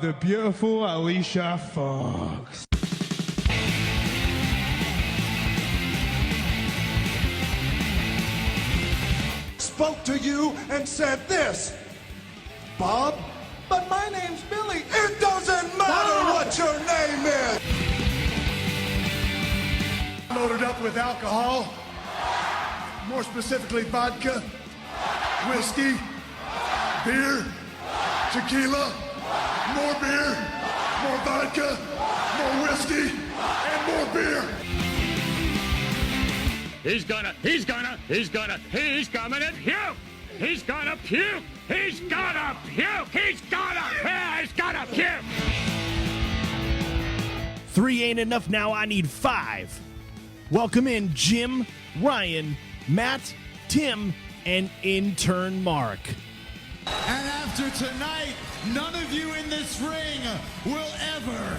the beautiful Alicia Fox. Spoke to you and said this, Bob, but my name's Billy. It doesn't matter what your name is. Loaded up with alcohol, more specifically vodka, whiskey, beer, tequila, more beer, more vodka, more whiskey, and more beer. He's gonna puke! He's gonna puke! He's gonna puke! 3 ain't enough now, I need 5. Welcome in Jim, Ryan, Matt, Tim, and intern Mark. And after tonight, none of you in this ring will ever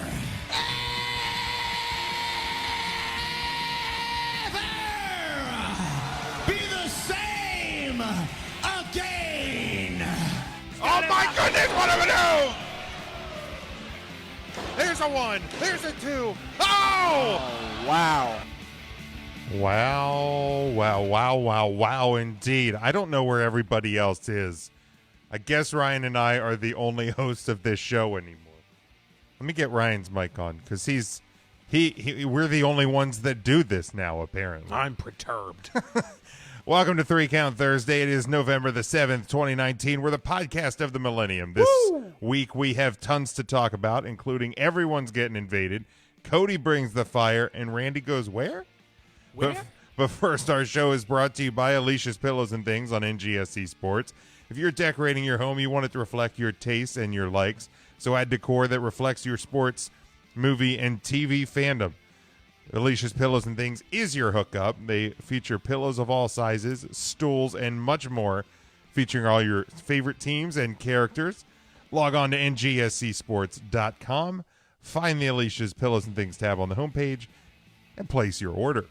be the same again. Oh my goodness, what do we do? There's a 1, there's a 2. Oh! Wow. Wow, indeed. I don't know where everybody else is. I guess Ryan and I are the only hosts of this show anymore. Let me get Ryan's mic on, because we're the only ones that do this now, apparently. I'm perturbed. Welcome to 3 Count Thursday. It is November the 7th, 2019. We're the podcast of the millennium. This week we have tons to talk about, including everyone's getting invaded. Cody brings the fire, and Randy goes where? But first, our show is brought to you by Alicia's Pillows and Things on NGSC Sports. If you're decorating your home, you want it to reflect your tastes and your likes, so add decor that reflects your sports, movie, and TV fandom. Alicia's Pillows and Things is your hookup. They feature pillows of all sizes, stools, and much more, featuring all your favorite teams and characters. Log on to ngscsports.com, find the Alicia's Pillows and Things tab on the homepage, and place your order.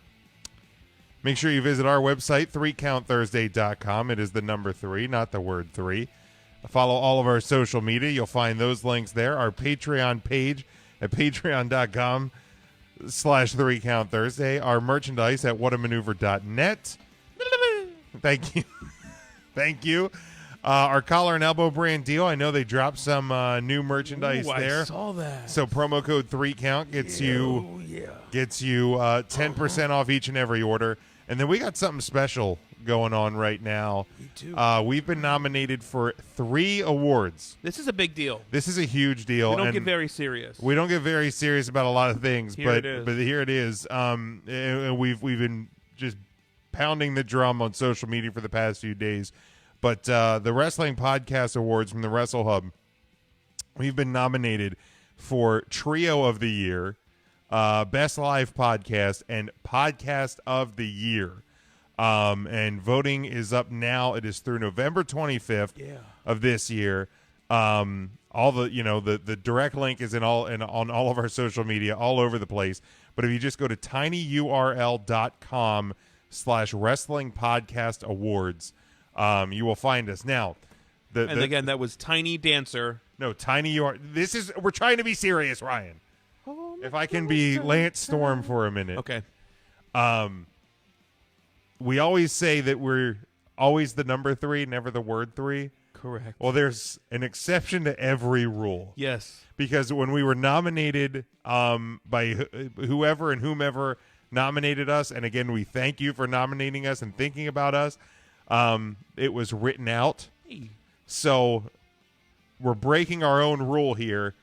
Make sure you visit our website, 3countthursday.com. It is the number 3, not the word 3. Follow all of our social media. You'll find those links there. Our Patreon page at patreon.com/3countthursday. Our merchandise at whatamaneuver.net. Thank you. Thank you. Our collar and elbow brand deal. I know they dropped some new merchandise there. I saw that. So promo code 3count gets you 10% off each and every order. And then we got something special going on right now. Me too. We've been nominated for 3 awards. This is a big deal. This is a huge deal. We don't get very serious. We don't get very serious about a lot of things, but here it is. And we've been just pounding the drum on social media for the past few days. But the Wrestling Podcast Awards from the Wrestle Hub, we've been nominated for Trio of the Year, Best Live Podcast, and Podcast of the Year. And voting is up now. It is through November 25th of this year. All the direct link is on all of our social media, all over the place. But if you just go to tinyurl.com/Wrestling Podcast Awards, you will find us. Now, again, that was Tiny Dancer. No, we're trying to be serious, Ryan. If I can be Lance Storm for a minute. Okay. We always say that we're always the number 3, never the word 3. Correct. Well, there's an exception to every rule. Yes. Because when we were nominated by whoever and whomever nominated us, and again, we thank you for nominating us and thinking about us, it was written out. Hey. So we're breaking our own rule here.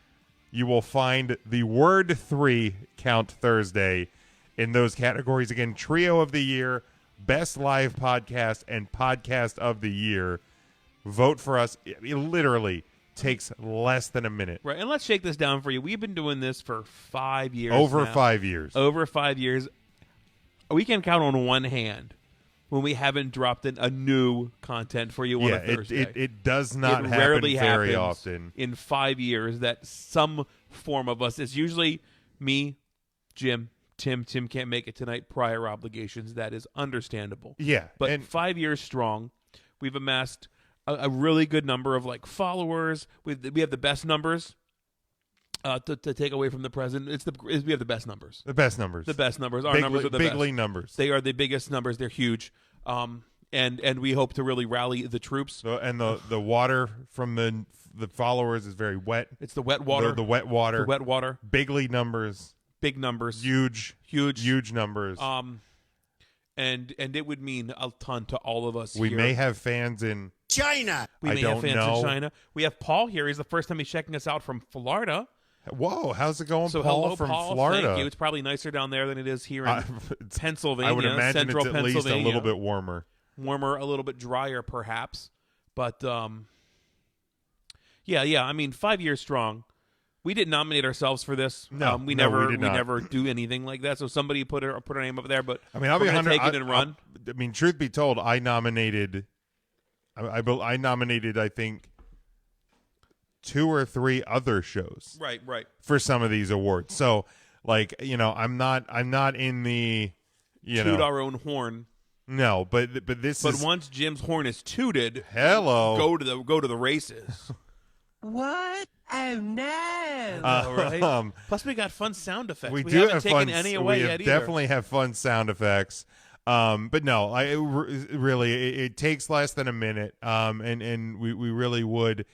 You will find the word 3 Count Thursday in those categories. Again, Trio of the Year, Best Live Podcast, and Podcast of the Year. Vote for us. It literally takes less than a minute. Right, and let's shake this down for you. We've been doing this for 5 years Over now. 5 years. Over 5 years. We can count on one hand when we haven't dropped in a new content for you on a Thursday. It does not happen rarely very happens often. in 5 years that some form of us, it's usually me, Jim, Tim can't make it tonight, prior obligations. That is understandable. Yeah. But 5 years strong, we've amassed a really good number of followers. We have the best numbers To take away from the president, we have the best numbers. The best numbers. The best numbers. Our numbers are the big best. numbers. They are the biggest numbers. They're huge. And we hope to really rally the troops. And the water from the followers is very wet. It's the wet water. The wet water. The wet water. Bigly numbers. Big numbers. Huge numbers. And it would mean a ton to all of us. We here. may have fans in China. We may have fans in China. We have Paul here. He's the first time he's checking us out from Florida. Whoa, how's it going, So Paul hello, from Paul. Florida? Thank you. It's probably nicer down there than it is here in Pennsylvania. I would imagine Central it's at least a Pennsylvania. little bit warmer. Warmer, a little bit drier, perhaps. But yeah. I mean, 5 years strong. We didn't nominate ourselves for this. No, we no, never we never do anything like that. So somebody put our name up there. But I mean, I'll be 100. take it and run. I mean, truth be told, I nominated. I nominated. I think 2 or 3 other shows. Right. For some of these awards. So, like, I'm not in the. Toot our own horn. No, but this But is. once Jim's horn is tooted, Hello. go to the races. What? Oh no! Right? Plus, we got fun sound effects. We haven't have taken fun. any away We yet either. definitely have fun sound effects. But no, it takes less than a minute. And we really would.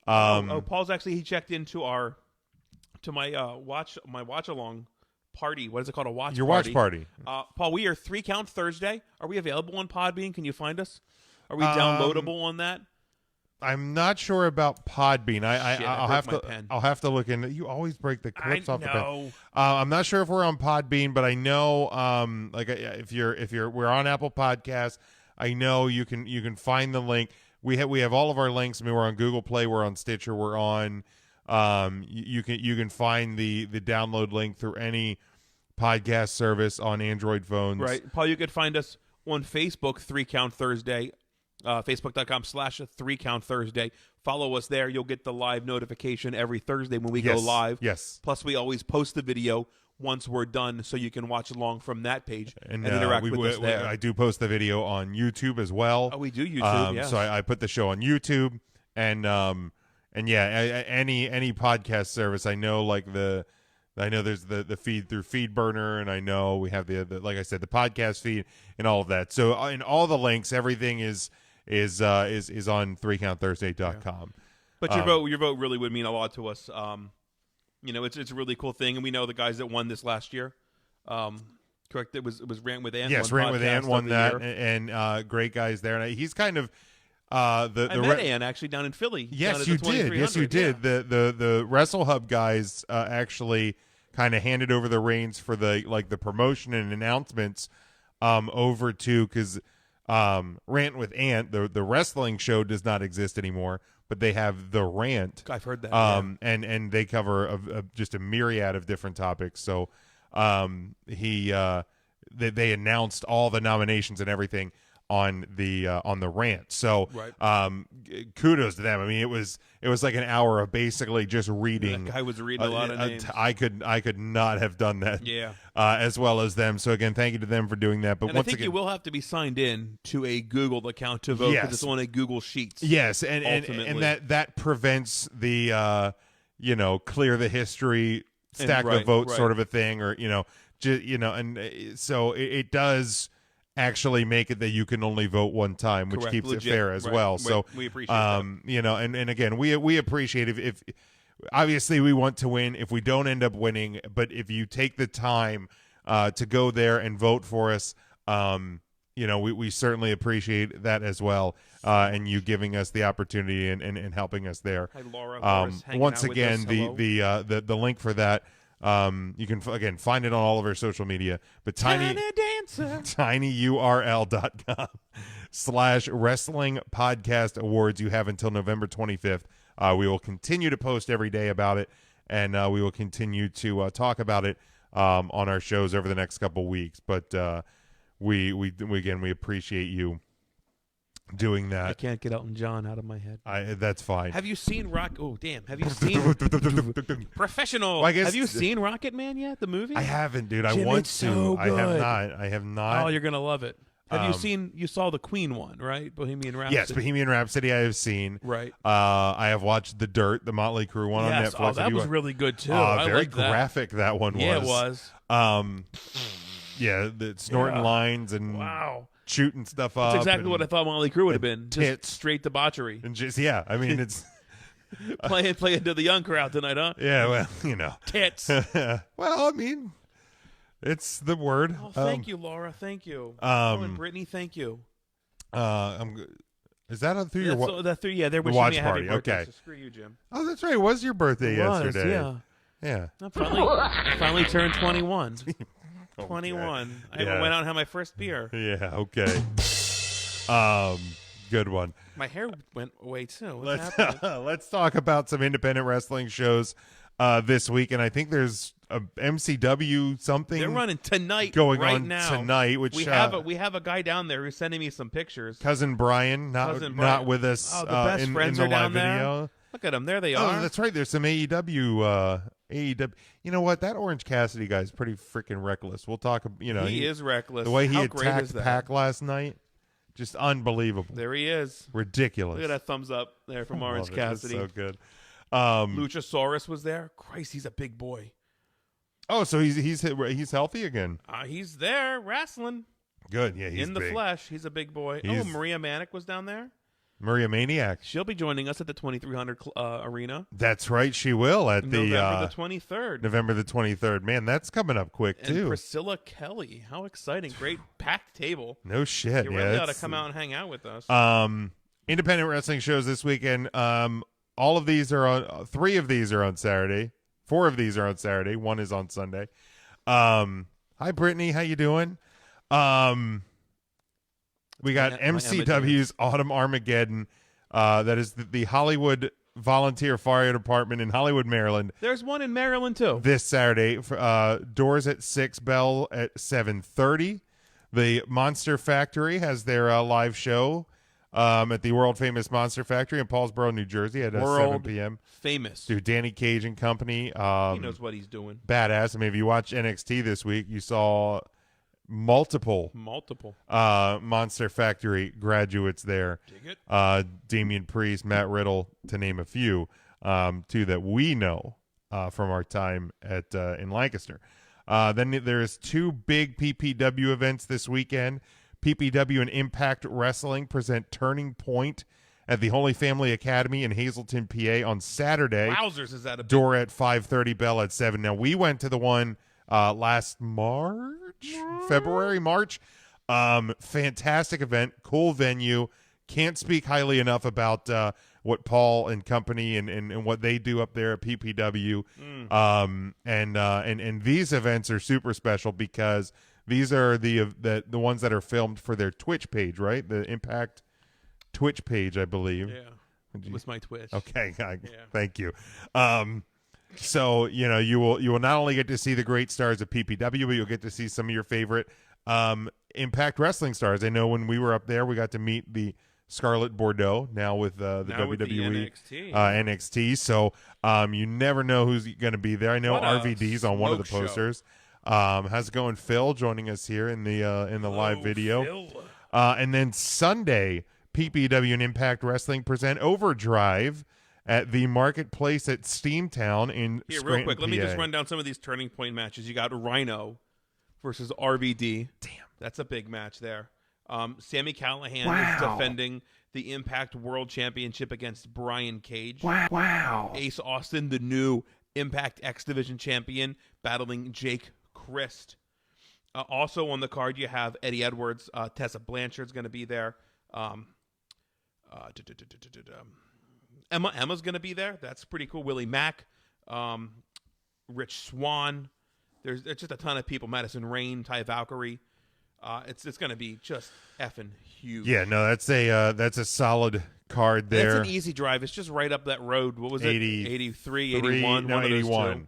Paul's actually he checked into my watch along party. What is it called? A watch. Your party. watch party. Paul, we are 3 Count Thursday. Are we available on Podbean? Can you find us? Are we downloadable on that? I'm not sure about Podbean. I'll have to look into. You always break the clips off the pen. I'm not sure if we're on Podbean, but I know if we're on Apple Podcasts, I know you can find the link. We have all of our links. I mean, we're on Google Play, we're on Stitcher, we're on. You can find the download link through any podcast service on Android phones. Right, Paul. You could find us on Facebook, 3 Count Thursday. Facebook.com/3 Count Thursday. Follow us there. You'll get the live notification every Thursday when we go live. Yes. Plus, we always post the video once we're done, so you can watch along from that page and interact with us there. I do post the video on YouTube as well. Oh, we do YouTube. Yes. So I put the show on YouTube and yeah, any podcast service. I know there's the feed through FeedBurner, and I know we have the like I said, the podcast feed and all of that. So in all the links, everything is on 3countthursday.com. But your vote really would mean a lot to us. It's a really cool thing, and we know the guys that won this last year. Correct? It was Rant with Ant. Yes, Rant with Ant won that, and great guys there. And he's kind of I met Ant actually down in Philly. Yes, you did. Yes, you did. Yeah. The Wrestle Hub guys actually kind of handed over the reins for the promotion and announcements over to because Rant with Ant, the wrestling show does not exist anymore, but they have the Rant. I've heard that. And they cover just a myriad of different topics. So they announced all the nominations and everything on the Rant. So kudos to them. I mean, it was like an hour of basically just reading. That guy was reading a lot of names. I could not have done that. Yeah. As well as them. So again, thank you to them for doing that. But and once I think again, you will have to be signed in to a Google account to vote because it's on a Google Sheets. Yes, and that prevents the clear the history, stack the votes sort of a thing, or so it does actually make it that you can only vote one time, which keeps it fair as well. So we appreciate that. And again, we appreciate if obviously we want to win. If we don't end up winning, but if you take the time to go there and vote for us, we certainly appreciate that as well. And you giving us the opportunity and helping us there. Hi, Laura. Once again, the link for that. You can again find it on all of our social media, but tinyurl.com/wrestling podcast awards. You have until November 25th. We will continue to post every day about it, and we will continue to talk about it on our shows over the next couple weeks. But we appreciate you doing that. I can't get Elton John out of my head. That's fine. Have you seen Have you seen Professional? Well, I guess have you seen Rocket Man yet? The movie? I haven't, dude. Jim, I want it's so to. good. I have not. Oh, you're gonna love it. You saw the Queen one, right? Bohemian Rhapsody. Yes, Bohemian Rhapsody I have seen. Right. I have watched The Dirt, the Motley Crue one on Netflix. Oh, that was really good too. Very graphic that one was. Yeah, it was. Yeah, the snorting lines and shooting stuff up. That's exactly what I thought Motley Crue would have been. Just straight debauchery. And just I mean it's playing to the young crowd tonight, huh? Yeah, well, you know. Tits. Well, I mean, it's the word. Oh, thank you, Laura. Thank you. And Brittany, thank you. Is that through your they're wishing watch me a happy party? birthday, Okay. So screw you, Jim. Oh, that's right. It was your birthday yesterday. Yeah. Yeah. I finally turned 21. Okay. 21. I Yeah. went out and had my first beer. Yeah, okay. Good one. My hair went away too. What's happening? Let's talk about some independent wrestling shows this week, and I think there's a MCW something. They're running tonight, going right on now. tonight. Which we have a guy down there who's sending me some pictures. Cousin Brian, not with us. Oh, the best in friends the are down live there. video. Look at them. There they are. Oh, that's right. There's some AEW. AEW. You know what? That Orange Cassidy guy's pretty freaking reckless. We'll talk. You know, he is reckless. The way he How great attacked is that? Pac last night, just unbelievable. There he is. Ridiculous. Look at that thumbs up there from Orange Love it. It's Cassidy. so good. Luchasaurus was there. Christ, he's a big boy. Oh, so he's healthy again. He's there wrestling. Good. Yeah, he's in the big. flesh. He's a big boy. He's- Maria Manic was down there. Maria Maniac. She'll be joining us at the 2300 Arena. That's right. She will at November the 23rd. November the 23rd. Man, that's coming up quick And too. Priscilla Kelly. How exciting. Great packed table. No shit. You yeah, really ought to come out and hang out with us. Independent wrestling shows this weekend. All of these are on. 3 of these are on Saturday. 4 of these are on Saturday. 1 is on Sunday. Hi, Brittany. How you doing? We got MCW's Autumn Armageddon. That is the Hollywood Volunteer Fire Department in Hollywood, Maryland. There's one in Maryland too. This Saturday, doors at 6, bell at 7:30. The Monster Factory has their live show at the world famous Monster Factory in Paulsboro, New Jersey at 7 p.m. Famous. Dude, Danny Cage and company. He knows what he's doing. Badass. I mean, if you watch NXT this week, you saw multiple Monster Factory graduates there. Dig it. Damian Priest, Matt Riddle, to name a few, two that we know from our time at in Lancaster. Then there's 2 big PPW events this weekend. PPW and Impact Wrestling present Turning Point at the Holy Family Academy in Hazleton, PA on Saturday. Wowzers, is that a door at 5:30, bell at 7. Now, we went to the one last February, March. Fantastic event, cool venue. Can't speak highly enough about what Paul and company and what they do up there at PPW. And these events are super special because these are the ones that are filmed for their Twitch page, right? The Impact Twitch page, I believe. Yeah, it was my Twitch. Okay, thank you. So you will not only get to see the great stars of PPW, but you'll get to see some of your favorite Impact Wrestling stars. I know when we were up there, we got to meet the Scarlett Bordeaux, now with the now WWE with the NXT. So you never know who's going to be there. I know What a RVD's on one of the smoke show. posters. How's it going, Phil? Joining us here in the live video. Phil. And then Sunday, PPW and Impact Wrestling present Overdrive at the Marketplace at Steamtown in Here, Scranton, real quick, let me PA. just run down some of these Turning Point matches. You got Rhino versus RVD. Damn. That's a big match there. Sami Callihan is defending the Impact World Championship against Brian Cage. Wow. Ace Austin, the new Impact X Division champion, battling Jake Christ. Also on the card, you have Eddie Edwards. Tessa Blanchard's going to be there. Emma's going to be there. That's pretty cool. Willie Mack, Rich Swann. There's just a ton of people. Madison Rain, Ty Valkyrie. It's going to be just effing huge. Yeah, no, that's a solid card there. It's an easy drive. It's just right up that road. What was it? 83, 81. No, one of those 81. two.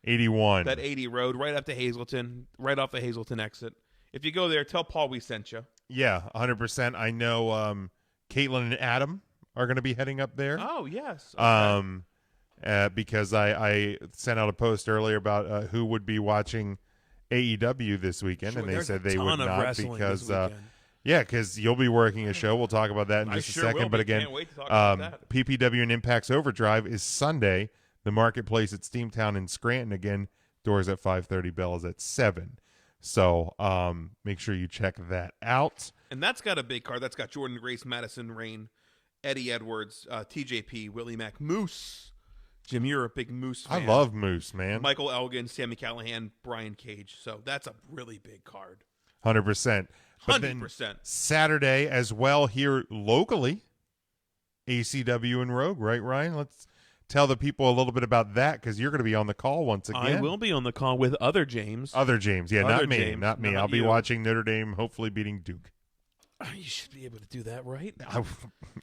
81. That 80 road, right up to Hazleton, right off the Hazleton exit. If you go there, tell Paul we sent you. Yeah, 100%. I know Caitlin and Adam are going to be heading up there. Oh, yes. Okay. Because I sent out a post earlier about who would be watching AEW this weekend, Sure, and they there's said a they would ton of not wrestling because this weekend. Yeah, because you'll be working a show. We'll talk about that in I just sure a second. will But be. again, Can't wait to talk about that. PPW and Impact's Overdrive is Sunday. The Marketplace at Steamtown in Scranton. Again, doors at 5:30, bells at 7. So make sure you check that out. And that's got a big card. That's got Jordan Grace, Madison Rain, Eddie Edwards, TJP, Willie Mack, Moose. Jim, you're a big Moose fan. I love Moose, man. Michael Elgin, Sammy Callahan, Brian Cage. So that's a really big card. 100%. But 100%. then Saturday as well here locally, ACW and Rogue, right, Ryan? Let's tell the people a little bit about that because you're going to be on the call once again. I will be on the call with other James. Other James. Yeah, Other not me. James, Not me. not I'll be you. watching Notre Dame hopefully beating Duke. You should be able to do that, right?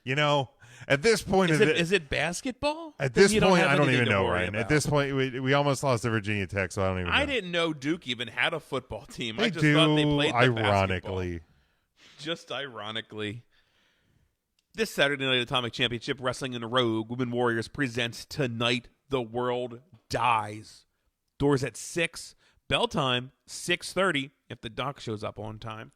You know, at this point, Is it basketball? At Then this you point, have I don't anything even to know, worry Ryan. At about. this point, we almost lost to Virginia Tech, so I don't even know. I didn't know Duke even had a football team. They I just do, thought they played the ironically. basketball. Just ironically. This Saturday night Atomic Championship Wrestling in Rogue, Women Warriors presents Tonight the World Dies. Doors at 6. Bell time, 6:30, if the doc shows up on time.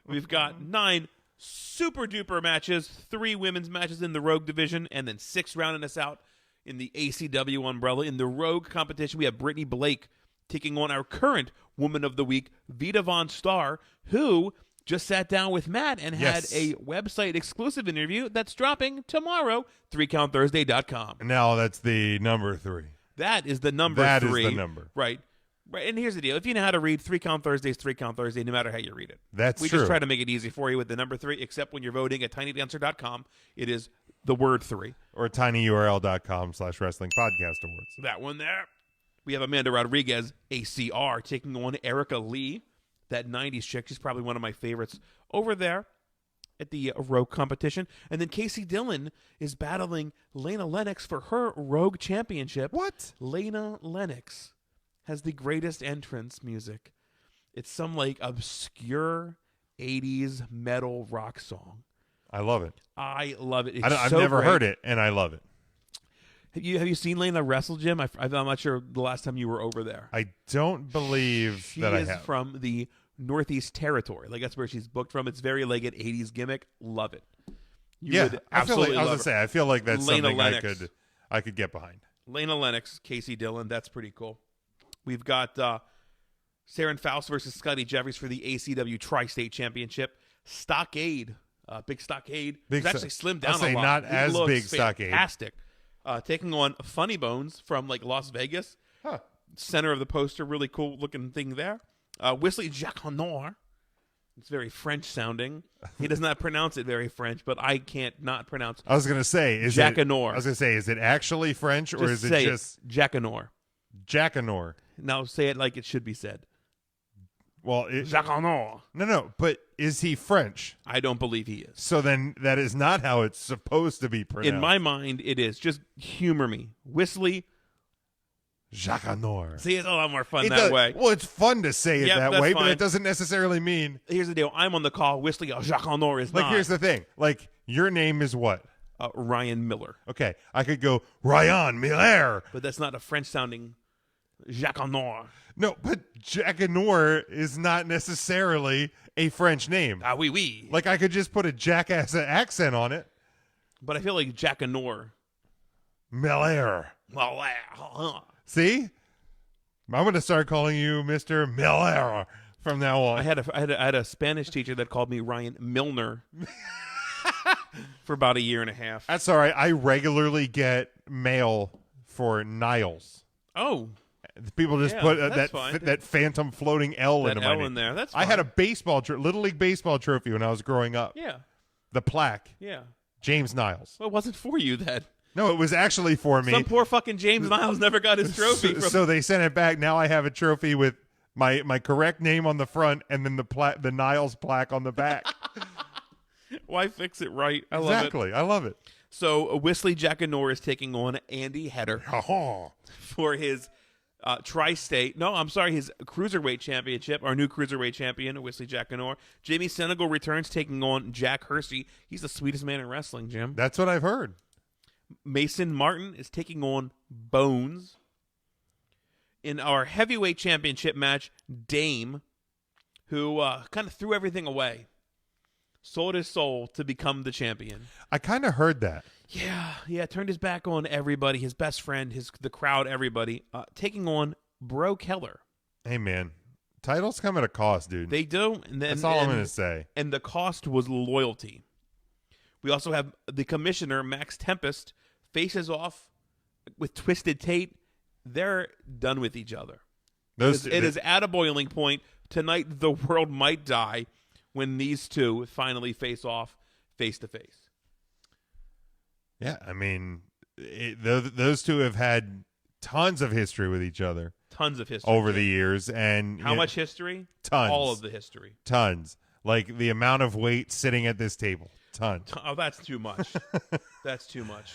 We've got 9 super-duper matches, 3 women's matches in the Rogue division, and then 6 rounding us out in the ACW umbrella. In the Rogue competition, we have Brittany Blake taking on our current Woman of the Week, Vita Von Starr, who just sat down with Matt and had a website exclusive interview that's dropping tomorrow, 3countthursday.com. Now that's the number 3. That is the number 3. That is the number. Right. Right. And here's the deal. If you know how to read 3 Count Thursdays, 3 Count Thursday, no matter how you read it. That's we true. just try to make it easy for you with the number 3, except when you're voting at tinydancer.com. It is the word 3. Or tinyurl.com/wrestling podcast awards. That one there. We have Amanda Rodriguez, ACR, taking on Erica Lee, that 90s chick. She's probably one of my favorites over there at the Rogue competition. And then Casey Dillon is battling Lena Lennox for her Rogue championship. What? Lena Lennox has the greatest entrance music. It's some like obscure 80s metal rock song. I love it. I love it. It's I've so never great. heard it, and I love it. Have you seen Lena wrestle, Jim? I'm not sure the last time you were over there. I don't believe She that I is have. from the Northeast Territory. Like that's where she's booked from. It's very like an 80s gimmick. Love it. You would absolutely I was love gonna her. say I feel like that's Lena something Lennox. I could get behind. Lena Lennox, Casey Dillon. That's pretty cool. We've got Saren Faust versus Scotty Jeffries for the ACW Tri-State Championship. Stockade, big Stockade. Big He's actually slimmed down I'll say a lot. not He as looks big Stockade. Fantastic. Taking on Funny Bones from like Las Vegas. Center of the poster, really cool looking thing there. Wesley Jacquenot. It's very French sounding. He does not pronounce it very French, but I can't not pronounce. I was gonna say is Jacquenot. I was gonna say is it actually French or is it just Jacquenot? Jacquenot? Now say it like it should be said. Well, Jacquenot. no, but is he French? I don't believe he is. So then that is not how it's supposed to be pronounced. In my mind, it is. Just humor me. Wesley Jacquenot. See, it's a lot more fun that way. Well, it's fun to say it Yep, that that's way, but fine. it doesn't necessarily mean. Here's the deal. I'm on the call. Wesley Jacquenot is Like, not. here's the thing. Like, your name is what? Ryan Miller. Okay, I could go Ryan Miller. But that's not a French-sounding Jacquenot. No, but Jacquenot is not necessarily a French name. Ah, oui, oui. Like, I could just put a jackass accent on it. But I feel like Jacquenot. Miller. Well, See? I'm going to start calling you Mr. Miller from now on. I had a Spanish teacher that called me Ryan Milner for about a year and a half. That's all right. I regularly get mail for Niles. Oh. People just Yeah, put that's fine. that phantom floating L That into my L name. in there. That's I had a fine. baseball Little League baseball trophy when I was growing up. Yeah. The plaque. Yeah. James Niles. Well, it wasn't for you then. No, it was actually for me. Some poor fucking James Niles never got his trophy. So they sent it back. Now I have a trophy with my correct name on the front and then the Niles plaque on the back. Why fix it right? I love it. Exactly. I love it. So Wesley Jacquenot is taking on Andy Header for his tri-state. No, I'm sorry, his cruiserweight championship. Our new cruiserweight champion, Wesley Jacquenot. Jamie Senegal returns, taking on Jack Hersey. He's the sweetest man in wrestling, Jim. That's what I've heard. Mason Martin is taking on Bones. In our heavyweight championship match, Dame, who kind of threw everything away sold his soul to become the champion. I kind of heard that. Yeah, turned his back on everybody, his best friend, the crowd, everybody, taking on Bro Keller. Hey, man, titles come at a cost, dude. They do. That's all I'm going to say. And the cost was loyalty. We also have the commissioner, Max Tempest, faces off with Twisted Tate. They're done with each other. It is at a boiling point. Tonight, the world might die when these two finally face off face to face. Yeah, I mean, those two have had tons of history with each other. Tons of history. Over the years. And how much history? Tons. All of the history. Tons. Like the amount of weight sitting at this table. Tons. Oh, that's too much. That's too much.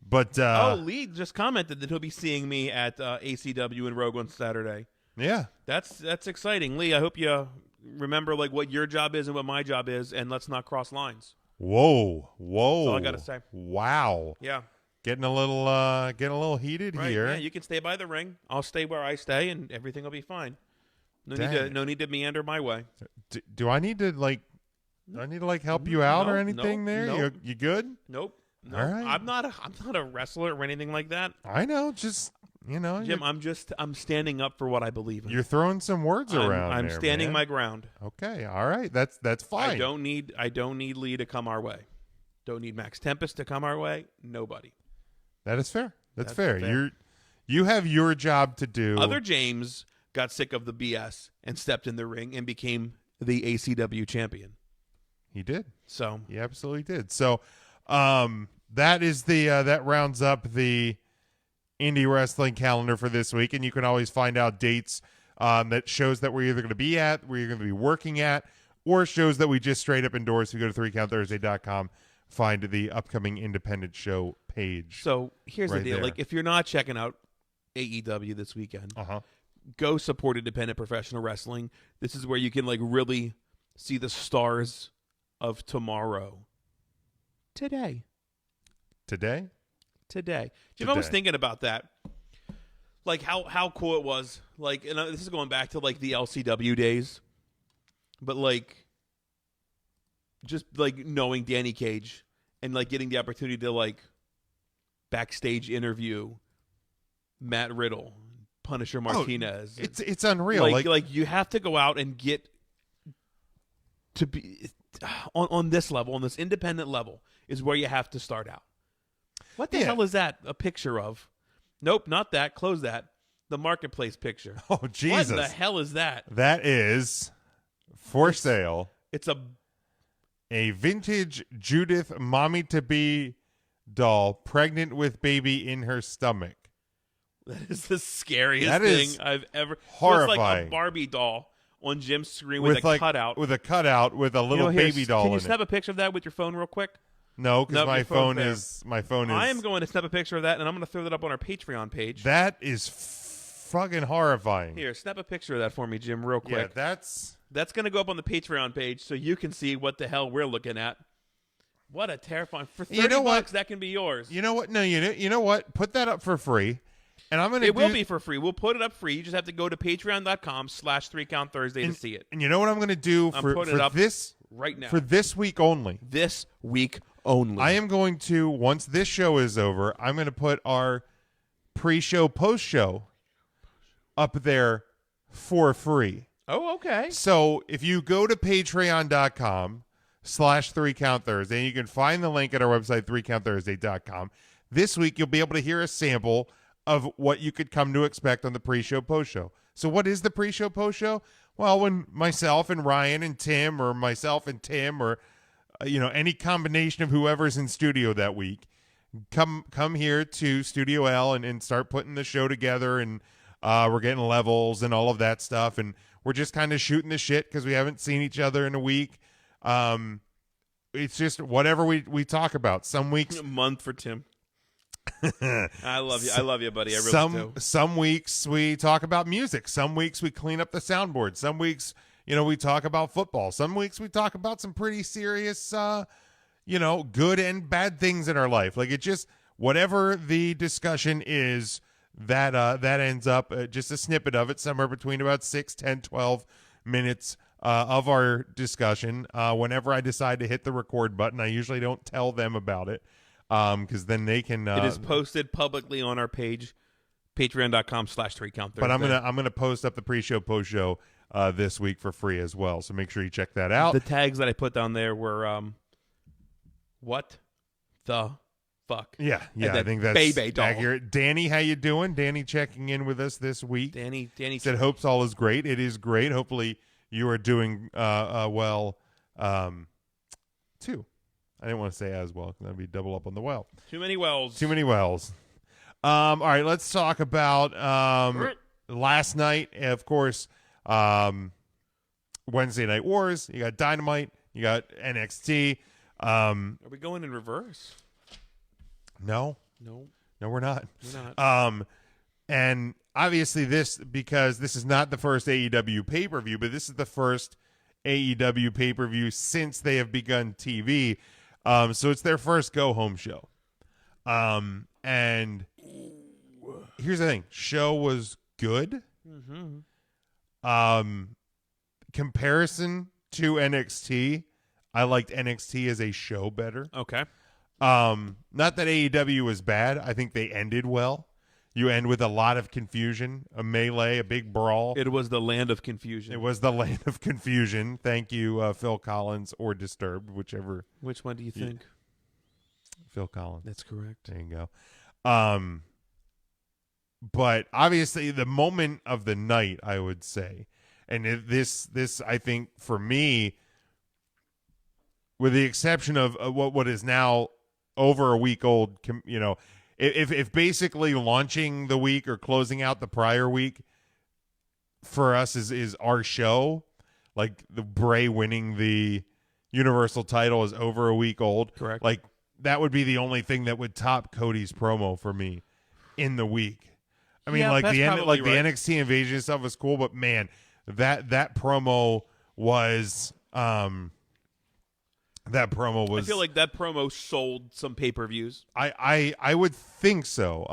But Lee just commented that he'll be seeing me at ACW in Rogue on Saturday. Yeah. That's exciting. Lee, I hope you remember like what your job is and what my job is, and let's not cross lines. Whoa. That's all I gotta say. Wow. Yeah. Getting a little heated right, here. Yeah, you can stay by the ring. I'll stay where I stay, and everything will be fine. No need to meander my way. Do I need to help you out or anything there? Nope. You good? Nope. No, All right. I'm not a wrestler or anything like that. I know, just Jim, I'm standing up for what I believe in. You're throwing some words around. I'm there, standing man. my ground. Okay, all right, that's fine. I don't need Lee to come our way. Don't need Max Tempest to come our way. Nobody. That is fair. That's fair. You have your job to do. Other James got sick of the BS and stepped in the ring and became the ACW champion. He did. So he absolutely did. So that is that rounds up the indie wrestling calendar for this week, and you can always find out dates that shows that we're either going to be at, where you're going to be working at, or shows that we just straight up endorse. You go to 3countthursday.com, find the upcoming independent show page. So here's right the deal: there. like if you're not checking out AEW this weekend, go support independent professional wrestling. This is where you can like really see the stars of tomorrow. Today. Jim, I was thinking about that. Like how cool it was. Like, and this is going back to like the LCW days. But like just like knowing Danny Cage and like getting the opportunity to like backstage interview Matt Riddle, Punisher Martinez. It's unreal. Like you have to go out and get to be on this level, on this independent level, is where you have to start out. What the hell is that a picture of? Nope, not that. Close that. The marketplace picture. Oh, Jesus. What the hell is that? That is for sale. It's a vintage Judith mommy-to-be doll pregnant with baby in her stomach. That is the scariest thing I've ever. Horrifying. It's like a Barbie doll on Jim's screen with a cutout. With a cutout with a little baby doll in it. Can you snap a picture of that with your phone real quick? No, because my phone is. I am going to snap a picture of that, and I'm going to throw that up on our Patreon page. That is fucking horrifying. Here, snap a picture of that for me, Jim, real quick. Yeah, that's going to go up on the Patreon page, so you can see what the hell we're looking at. What a terrifying! For $30, that can be yours. You know what? No, you know what? Put that up for free, and I'm gonna. It will be for free. We'll put it up free. You just have to go to Patreon.com/3CountThursday to see it. And you know what I'm going to do for this right now for this week only. This week only. I am going to, once this show is over, I'm going to put our pre-show, post-show up there for free. Oh, okay. So if you go to patreon.com/3CountThursday, you can find the link at our website, 3countthursday.com. This week, you'll be able to hear a sample of what you could come to expect on the pre-show, post-show. So what is the pre-show, post-show? Well, when myself and Ryan and Tim, or myself and Tim, or any combination of whoever's in studio that week, come here to Studio L and start putting the show together, and we're getting levels and all of that stuff, and we're just kind of shooting the shit because we haven't seen each other in a week. It's just whatever we talk about. Some weeks, a month for Tim. I love you. I love you, buddy. I really do. Some weeks we talk about music. Some weeks we clean up the soundboard. Some weeks, we talk about football. Some weeks we talk about some pretty serious, good and bad things in our life. Like, it just, whatever the discussion is, that ends up just a snippet of it, somewhere between about 6, 10, 12 minutes of our discussion. Whenever I decide to hit the record button, I usually don't tell them about it because then they can. It is posted publicly on our page, patreon.com/3count. But I'm gonna post up the pre-show, post-show this week for free as well. So make sure you check that out. The tags that I put down there were what the fuck? Yeah, I think that's baby doll. accurate. Danny, how you doing? Danny checking in with us this week. Danny said, hopes all is great. It is great. Hopefully you are doing well too. I didn't want to say as well because that'd be double up on the well. Too many wells. All right, let's talk about last night. Of course, Wednesday Night Wars. You got Dynamite. You got NXT. Are we going in reverse? No, we're not. We're not. And obviously because this is not the first AEW pay-per-view, but this is the first AEW pay-per-view since they have begun TV. So it's their first go-home show. And here's the thing. Show was good. Mm-hmm. Comparison to NXT, I liked NXT as a show better. Okay. Not that AEW was bad. I think they ended well. You end with a lot of confusion, a melee, a big brawl. It was the land of confusion. It was the land of confusion. Thank you, Phil Collins or Disturbed, whichever. Which one do you think? Phil Collins. That's correct. There you go. But obviously the moment of the night, I would say, and this I think for me, with the exception of what is now over a week old, if basically launching the week or closing out the prior week for us is our show, like the Bray winning the Universal title is over a week old. Correct. Like that would be the only thing that would top Cody's promo for me in the week. I mean, Yeah, the right. NXT Invasion stuff was cool, but man, that promo was I feel like that promo sold some pay-per-views. I would think so.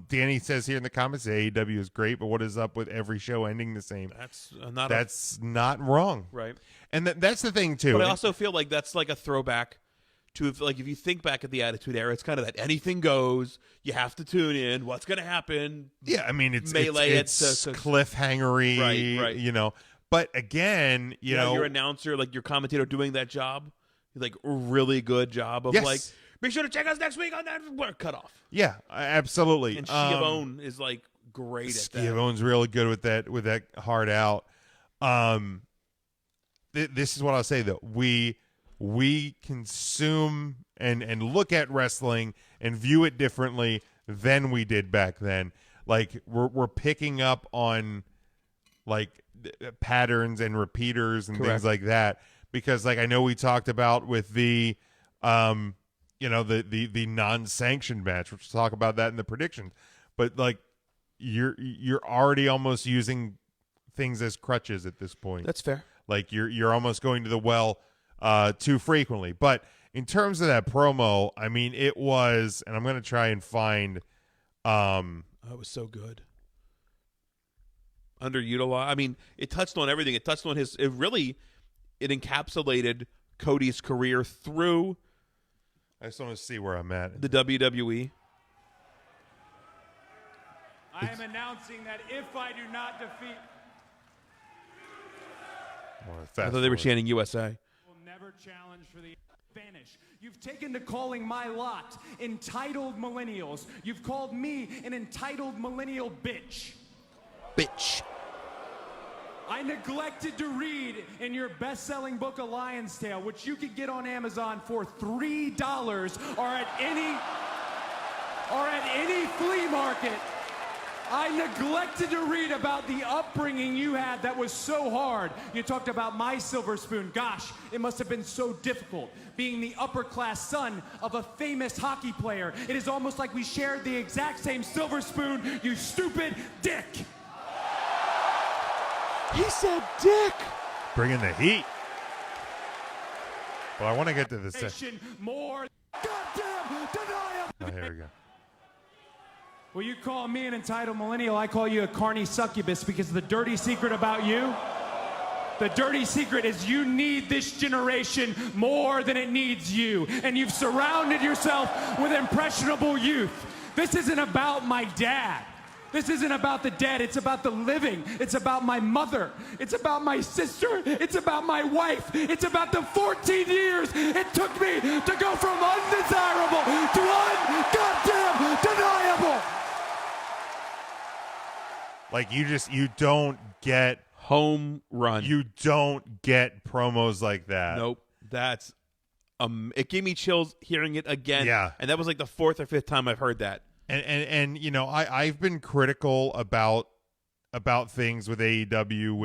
Danny says here in the comments, AEW is great, but what is up with every show ending the same? That's not wrong, right? And that's the thing too. But I also feel like that's like a throwback to if you think back at the Attitude Era, it's kind of that anything goes. You have to tune in. What's going to happen? Yeah, I mean it's melee. It's cliffhangery, right. But again, your announcer, like your commentator, doing that job. Like a really good job of like, make sure to check us next week on that cut off. Yeah, absolutely. And Schiavone is like great at that. Schiavone's really good with that hard out. This is what I'll say though. We consume and look at wrestling and view it differently than we did back then. Like we're picking up on like patterns and repeaters and things like that. Because like I know we talked about with the the non-sanctioned match, which we'll talk about that in the predictions. But like you're already almost using things as crutches at this point. That's fair. Like you're almost going to the well too frequently. But in terms of that promo, I mean it was, and I'm going to try and find it was so good. Underutilized. I mean, it touched on everything. It touched on it encapsulated Cody's career through. I just want to see where I'm at. The WWE. I am announcing that if I do not defeat... I thought they were chanting USA. Will never challenge for the advantage. You've taken to calling my lot entitled millennials. You've called me an entitled millennial bitch. Bitch. I neglected to read in your best-selling book, A Lion's Tale, which you can get on Amazon for $3 or at any flea market. I neglected to read about the upbringing you had that was so hard. You talked about my silver spoon. Gosh, it must have been so difficult being the upper-class son of a famous hockey player. It is almost like we shared the exact same silver spoon, you stupid dick. He said dick. Bringing the heat. Well, I want to get to this. More goddamn denial. Oh, here we go. Well, you call me an entitled millennial. I call you a carny succubus because the dirty secret about you The dirty secret is you need this generation more than it needs you. And you've surrounded yourself with impressionable youth. This isn't about my dad. This isn't about the dead. It's about the living. It's about my mother. It's about my sister. It's about my wife. It's about the 14 years it took me to go from undesirable to un-goddamn deniable. Like, you don't get home run. You don't get promos like that. Nope. That's it gave me chills hearing it again. Yeah. And that was like the fourth or fifth time I've heard that. And you know, I've been critical about things with AEW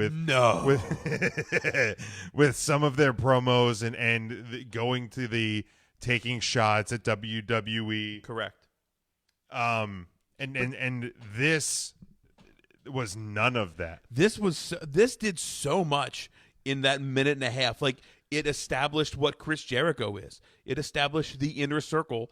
with some of their promos and going to the taking shots at WWE. Correct. And this was none of that. This did so much in that minute and a half. Like, it established what Chris Jericho is. It established the Inner Circle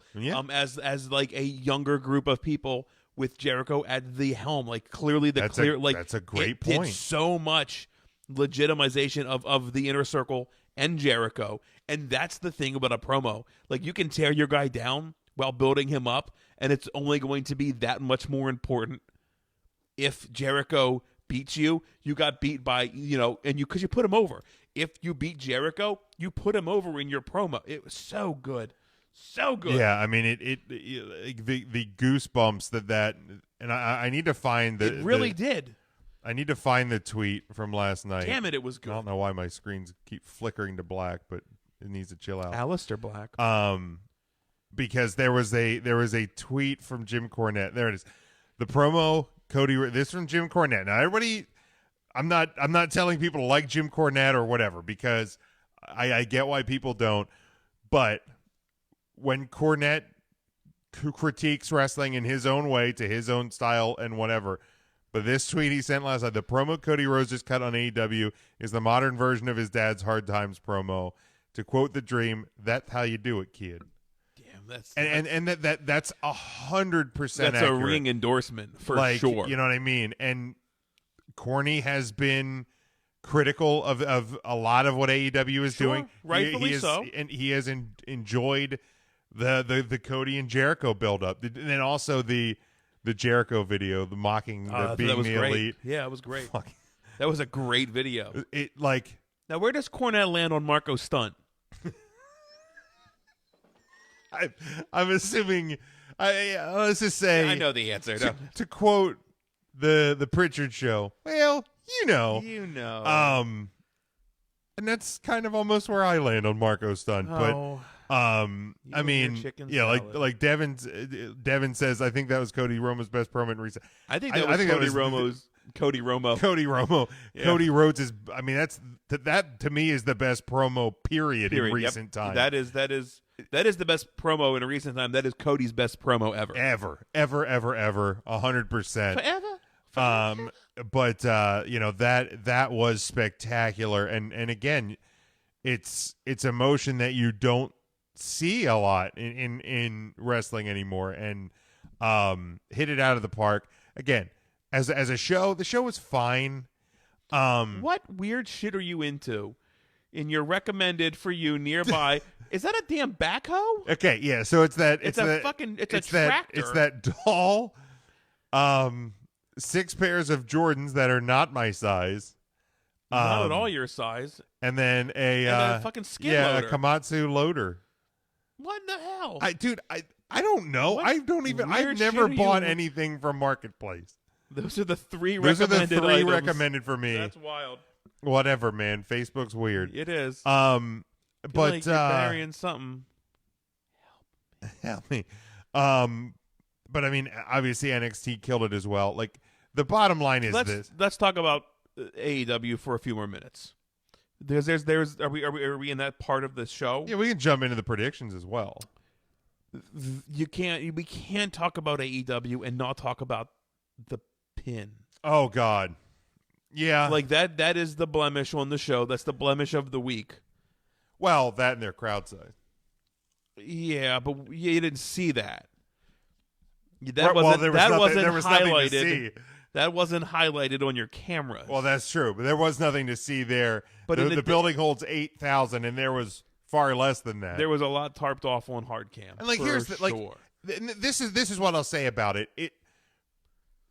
as like a younger group of people with Jericho at the helm. Like, clearly that's a great point. Did so much legitimization of the Inner Circle and Jericho. And that's the thing about a promo. Like, you can tear your guy down while building him up, and it's only going to be that much more important if Jericho beats you. You got beat by, because you put him over. If you beat Jericho, you put him over in your promo. It was so good. So good. Yeah, I mean, the goosebumps that and I need to find the... It really did. I need to find the tweet from last night. Damn it was good. I don't know why my screens keep flickering to black, but it needs to chill out. Alistair Black. Because there was a tweet from Jim Cornette. There it is. The promo, Cody... This from Jim Cornette. Now, everybody... I'm not telling people to like Jim Cornette or whatever, because I get why people don't. But when Cornette critiques wrestling in his own way, to his own style and whatever, but this tweet he sent last night, the promo Cody Rhodes just cut on AEW is the modern version of his dad's Hard Times promo. To quote The Dream, "That's how you do it, kid." Damn, that's 100% That's accurate. a ring endorsement for sure. You know what I mean? And Corny has been critical of a lot of what AEW is doing. Rightfully so. And he has enjoyed the Cody and Jericho build-up. And then also the Jericho video, the mocking being the great. elite. Yeah, it was great. That was a great video. Now, where does Cornette land on Marco Stunt? I'm assuming... let's just say... I know the answer. To quote the Pritchard Show, well, you know. And that's kind of almost where I land on Marco Stunt. Oh, but I mean, yeah, like Devin says, I think that was Cody Romo's best promo in recent. I think that was Cody Romo. Cody Romo. Yeah. Cody Rhodes is. I mean, that to me is the best promo period in recent time. That is the best promo in a recent time. That is Cody's best promo ever. Ever. 100%. Forever. But that was spectacular, and again, it's emotion that you don't see a lot in wrestling anymore, and hit it out of the park again. As a show, the show was fine. What weird shit are you into? In your recommended for you nearby, is that a damn backhoe? Okay, yeah. So it's a tractor. It's that doll. 6 pairs of Jordans that are not my size. Not at all your size. And then a fucking skid loader. A Komatsu loader. What in the hell? I don't know. I've never bought anything from Marketplace. Those are the 3 Those recommended are the 3 items. recommended for me. That's wild. Whatever, man. Facebook's weird. It is. But like you're burying something. Help me. But I mean, obviously NXT killed it as well. Like, the bottom line is this. Let's talk about AEW for a few more minutes. Are we in that part of the show? Yeah, we can jump into the predictions as well. We can't talk about AEW and not talk about the pin. Oh God. Yeah. Like that is the blemish on the show. That's the blemish of the week. Well, that and their crowd size. Yeah, but you didn't see that. There was wasn't nothing to highlighted. see. That wasn't highlighted on your cameras. Well, that's true, but there was nothing to see there. But the building holds 8,000, and there was far less than that. There was a lot tarped off on hard cam. And here's the, this is what I'll say about it.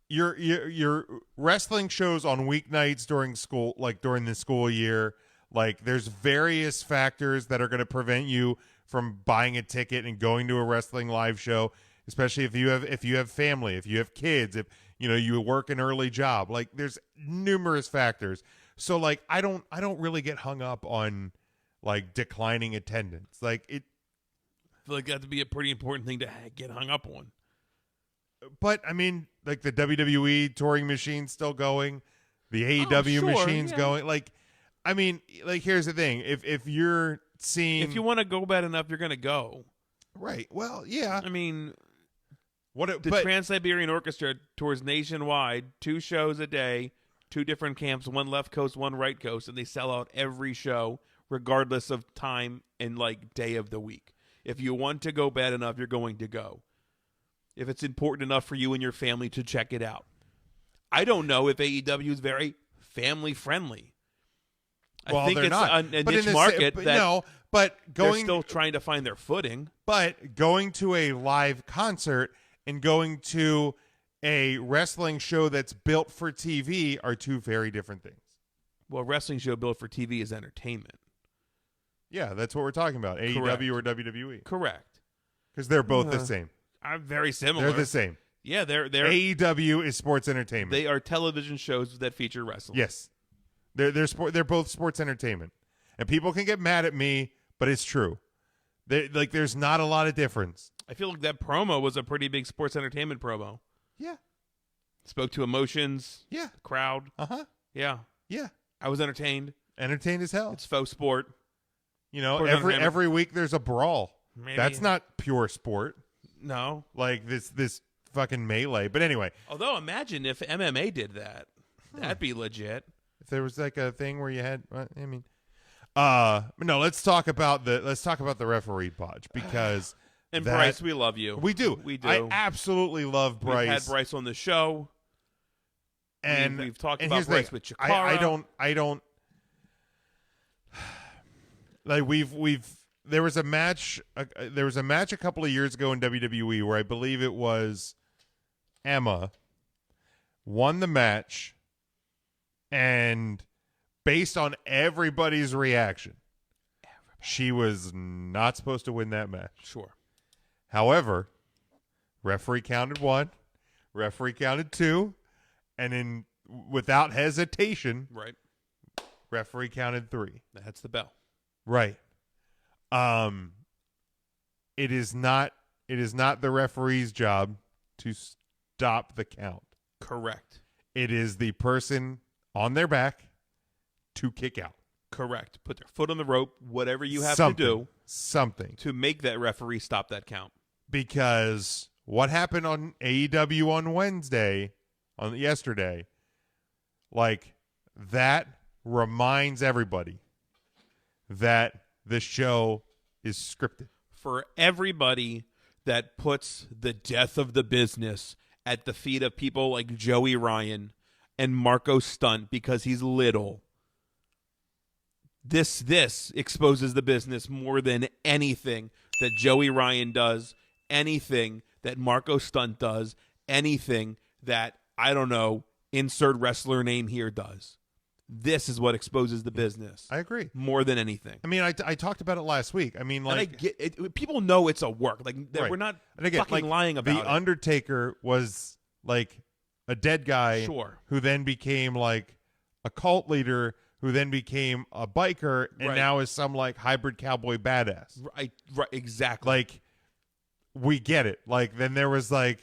Your wrestling shows on weeknights during school, during the school year, there's various factors that are going to prevent you from buying a ticket and going to a wrestling live show, especially if you have family, if you have kids, if you work an early job. There's numerous factors. So I don't really get hung up on declining attendance. I feel like that'd be a pretty important thing to get hung up on. But I mean, the WWE touring machine's still going, the AEW machine's going. Here's the thing: if you're seeing, if you want to go bad enough, you're going to go. Right. Well, yeah. I mean, Trans-Siberian Orchestra tours nationwide, 2 shows a day, 2 different camps, 1 left coast, 1 right coast, and they sell out every show, regardless of time and day of the week. If you want to go bad enough, you're going to go. If it's important enough for you and your family to check it out. I don't know if AEW is very family friendly. I think it's not. a niche market but they're still trying to find their footing. But going to a live concert and going to a wrestling show that's built for TV are 2 very different things. Well, a wrestling show built for TV is entertainment. Yeah, that's what we're talking about. Correct. AEW or WWE. Correct. Because they're both the same. Very similar. They're the same. Yeah, they're AEW is sports entertainment. They are television shows that feature wrestling. Yes. They're both sports entertainment. And people can get mad at me, but it's true. There's not a lot of difference. I feel like that promo was a pretty big sports entertainment promo. Yeah. Spoke to emotions. Yeah. Crowd. Uh-huh. Yeah. Yeah. I was entertained. Entertained as hell. It's faux sport. Every week there's a brawl. Maybe. That's not pure sport. No. This fucking melee. But anyway. Although imagine if MMA did that. That'd be legit. If there was a thing where you had no, let's talk about the referee podge because and Bryce, we love you. We do. I absolutely love Bryce. We've had Bryce on the show. And we've talked about Bryce with Chikara. I don't there was a match a couple of years ago in WWE where I believe it was Emma won the match, and based on everybody's reaction, she was not supposed to win that match. Sure. However, referee counted 1, referee counted 2, and then without hesitation, right, referee counted 3. That's the bell. Right. It is not the referee's job to stop the count. Correct. It is the person on their back to kick out. Correct. Put their foot on the rope, whatever you have to do. Something. To make that referee stop that count. Because what happened on AEW on yesterday, that reminds everybody that the show is scripted. For everybody that puts the death of the business at the feet of people like Joey Ryan and Marco Stunt because he's little, this exposes the business more than anything that Joey Ryan does, anything that Marco Stunt does, anything that, I don't know, insert wrestler name here does. This is what exposes the business. I agree. More than anything. I mean, I talked about it last week. I mean, and I get it, people know it's a work. Right. We're not fucking lying about it. The Undertaker was a dead guy who then became a cult leader, who then became a biker, and now is some hybrid cowboy badass. Right, exactly. We get it. Then there was a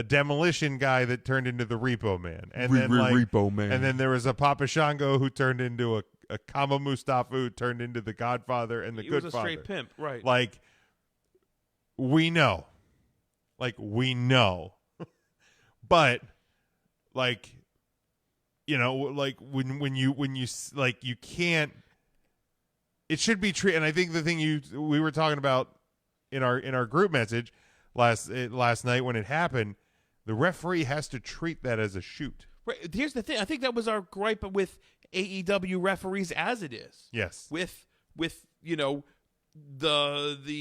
demolition guy that turned into the Repo Man, and then Repo Man, and then there was a Papa Shango who turned into a Kama Mustafa who turned into the Godfather and the He Good was a Father. straight pimp, right? We know, we know, but when you you can't. It should be treated, and I think the thing we were talking about in our group message last night when it happened, the referee has to treat that as a shoot. Right. Here's the thing. I think that was our gripe with AEW referees as it is. Yes. With the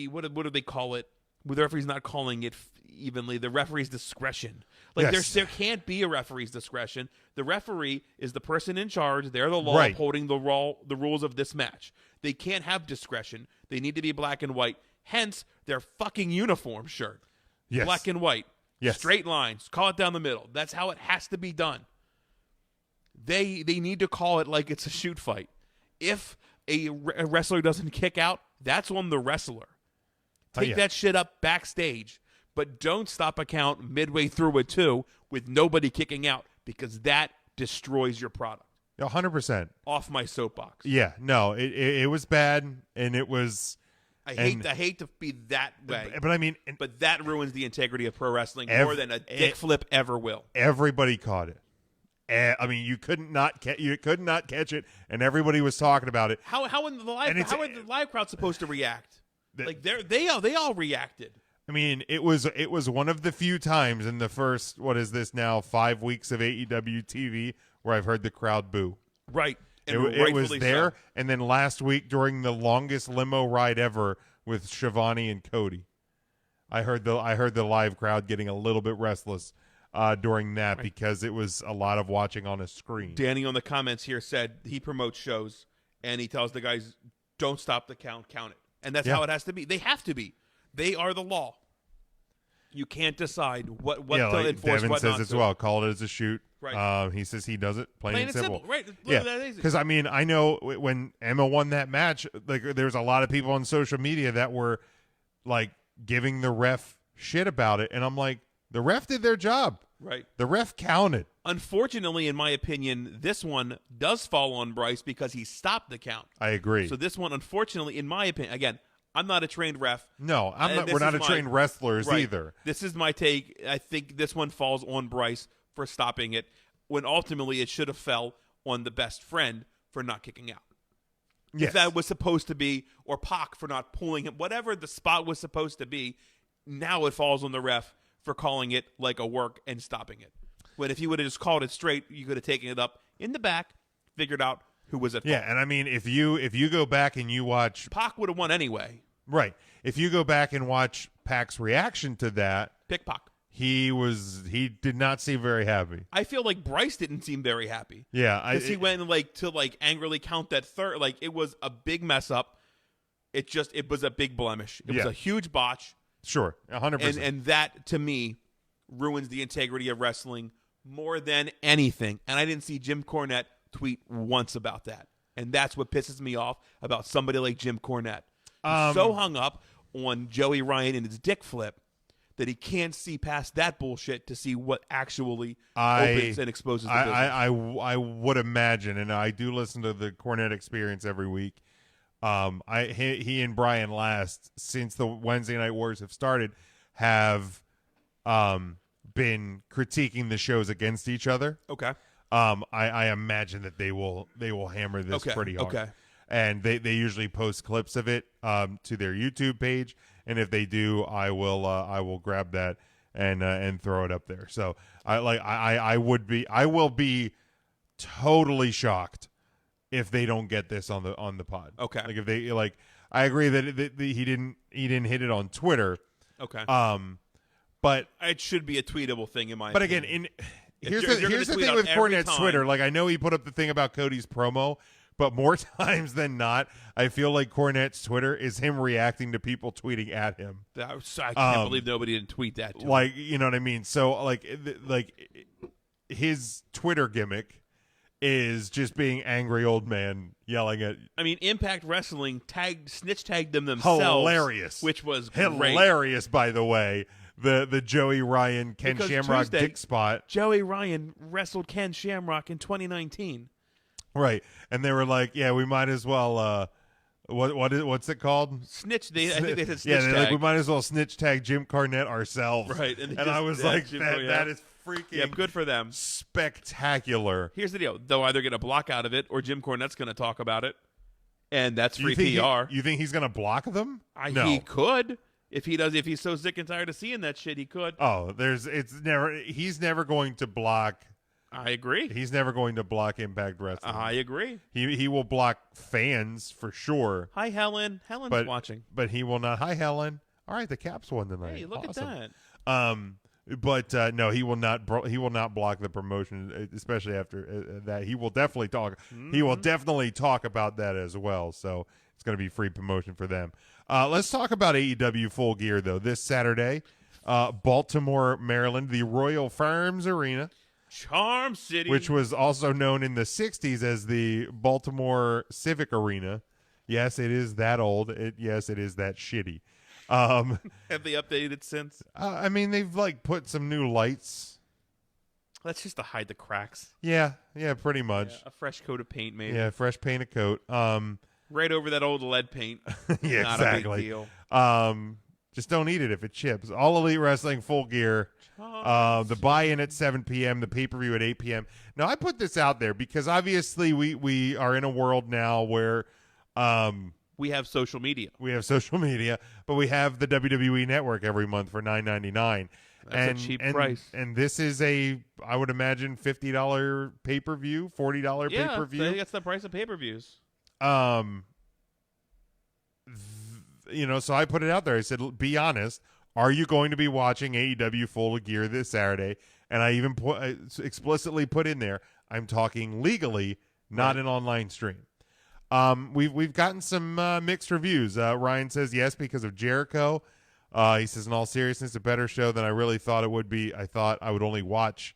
what do they call it? With the referees not calling it evenly, the referee's discretion. Like there can't be a referee's discretion. The referee is the person in charge. They're the law upholding the rules of this match. They can't have discretion. They need to be black and white. Hence their fucking uniform shirt. Yes. Black and white. Yes. Straight lines. Call it down the middle. That's how it has to be done. They need to call it like it's a shoot fight. If a wrestler doesn't kick out, that's on the wrestler. Take that shit up backstage, but don't stop a count midway through it too with nobody kicking out, because that destroys your product. 100%. Off my soapbox. Yeah, no, it was bad, and it was. I hate to be that way, but I mean, but that ruins the integrity of pro wrestling more than a dick flip ever will. Everybody caught it. I mean, you could not catch it, and everybody was talking about it. How are the live crowd supposed to react? Like they all reacted. I mean, it was one of the few times in the first, what is this now, 5 weeks of AEW TV where I've heard the crowd boo. Right. It was there, and then last week during the longest limo ride ever with Shivani and Cody, I heard the live crowd getting a little bit restless during that because it was a lot of watching on a screen. Danny on the comments here said he promotes shows and he tells the guys, don't stop the count it. And that's how it has to be. They have to be. They are the law. You can't decide what to enforce, Devin what says not as to. well. Call it as a shoot. Right. He says he does it plain and simple. Right. Yeah. That easy. Because I mean, I know when Emma won that match, like there's a lot of people on social media that were like giving the ref shit about it, and I'm like, the ref did their job. Right. The ref counted. Unfortunately, in my opinion, this one does fall on Bryce because he stopped the count. I agree. So this one, unfortunately, in my opinion, again, I'm not a trained ref. No, I'm not. We're not trained wrestlers either. This is my take. I think this one falls on Bryce for stopping it, when ultimately it should have fell on the best friend for not kicking out. Yes. If that was supposed to be, or Pac for not pulling him, whatever the spot was supposed to be, now it falls on the ref for calling it like a work and stopping it. When if you would have just called it straight, you could have taken it up in the back, figured out who was at fault. Yeah, and I mean, if you go back and you watch, Pac would have won anyway. Right. If you go back and watch Pac's reaction to that, pick Pac. He did not seem very happy. I feel like Bryce didn't seem very happy. Yeah, because he went to angrily count that third. Like it was a big mess up. It was a big blemish. It was a huge botch. Sure, 100%. And that to me ruins the integrity of wrestling more than anything. And I didn't see Jim Cornette tweet once about that. And that's what pisses me off about somebody like Jim Cornette. He's so hung up on Joey Ryan and his dick flip that he can't see past that bullshit to see what actually opens and exposes the business. I would imagine, and I do listen to the Cornette Experience every week. He and Brian Last, since the Wednesday Night Wars have started, have been critiquing the shows against each other. Okay. I imagine that they will hammer this pretty hard. Okay. And they usually post clips of it to their YouTube page, and if they do, I will grab that and throw it up there. So I will be totally shocked if they don't get this on the pod. Okay. Like if they I agree that he didn't hit it on Twitter. Okay. But it should be a tweetable thing in my. But opinion. again, here's the thing with Cornette's Twitter. Like I know he put up the thing about Cody's promo. But more times than not, I feel like Cornette's Twitter is him reacting to people tweeting at him. I can't believe nobody didn't tweet that. Like, you know what I mean? So, like his Twitter gimmick is just being angry old man yelling at. I mean, Impact Wrestling snitch tagged them themselves. Hilarious. Which was hilarious, by the way. The Joey Ryan, Ken Shamrock dick spot. Joey Ryan wrestled Ken Shamrock in 2019. Right, and they were like, "Yeah, we might as well." What's it called? Snitch. I think they said snitch yeah, tag. Like, we might as well snitch tag Jim Cornette ourselves. Right, and I was like, "That is freaking good for them, spectacular." Here's the deal: they'll either get a block out of it, or Jim Cornette's going to talk about it, and that's free PR. You think he's going to block them? No. He could. If he does, if he's so sick and tired of seeing that shit, he could. Oh, he's never going to block. I agree. He's never going to block Impact Wrestling. I agree. He will block fans for sure. Hi, Helen. Helen's watching. But he will not. Hi, Helen. All right, the Caps won tonight. Hey, look awesome. at that. But no, he will not. He will not block the promotion, especially after that. He will definitely talk. He will definitely talk about that as well. So it's going to be free promotion for them. Let's talk about AEW Full Gear though. This Saturday, Baltimore, Maryland, the Royal Farms Arena, Charm City, which was also known in the '60s as the Baltimore Civic Arena. Yes, it is that old. Yes, it is that shitty. Have they updated it since? I mean, they've like put some new lights. That's just to hide the cracks. Yeah, pretty much. Yeah, a fresh coat of paint, maybe. Yeah, fresh paint of coat. Right over that old lead paint. Yeah, Not exactly. a big deal. Just don't eat it if it chips. All Elite Wrestling Full Gear. The buy-in at 7 p.m., the pay-per-view at 8 p.m. Now, I put this out there because obviously we are in a world now where we have social media. But we have the WWE Network every month for $9.99. That's a cheap price. And this is I would imagine, $50 pay-per-view, $40 pay-per-view. Yeah, that's the price of pay-per-views. So I put it out there. I said, be honest. Are you going to be watching AEW Full Gear this Saturday? And I even explicitly put in there, I'm talking legally, not an online stream. We've gotten some mixed reviews. Ryan says yes because of Jericho. He says, in all seriousness, a better show than I really thought it would be. I thought I would only watch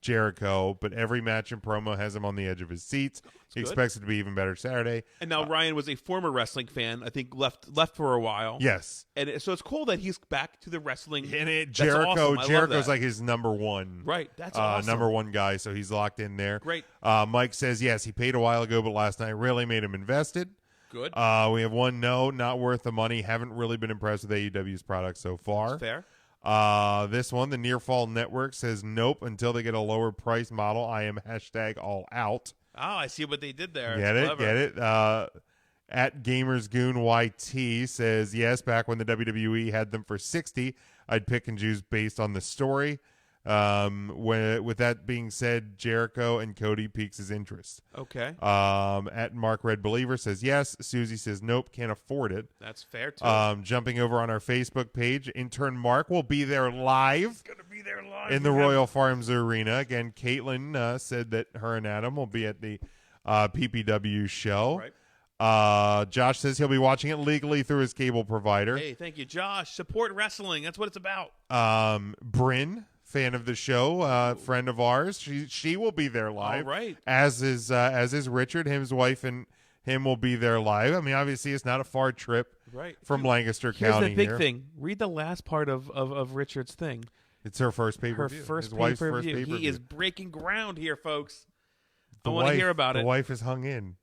Jericho, but every match and promo has him on the edge of his seats. He expects it to be even better Saturday. And now Ryan was a former wrestling fan. I think left for a while. Yes, and so it's cool that he's back to the wrestling. And Jericho's like his number one, right? That's awesome. Number one guy. So he's locked in there. Great. Mike says yes, he paid a while ago, but last night really made him invested. Good. We have one no, not worth the money. Haven't really been impressed with AEW's product so far. That's fair. This one, the Near Fall Network says nope until they get a lower price model. I am #all out. Oh, I see what they did there. Get it? At GamersGoon YT says yes. Back when the WWE had them for $60, I'd pick and choose based on the story. With that being said, Jericho and Cody piques his interest. Okay. At Mark Red Believer says yes. Susie says nope, can't afford it. That's fair too. Jumping over on our Facebook page, intern Mark will be there live. Gonna be there live in the Royal Farms Arena. Again, Caitlin said that her and Adam will be at the PPW show. Right. Josh says he'll be watching it legally through his cable provider. Hey, thank you, Josh. Support wrestling. That's what it's about. Bryn, fan of the show, friend of ours. She will be there live. All right. As is Richard. His wife and him will be there live. I mean, obviously, it's not a far trip from Lancaster County. Here's the big thing. Read the last part of Richard's thing. It's her first pay-per-view. His wife's first pay-per-view. He is breaking ground here, folks. I want to hear about it. The wife is hung in.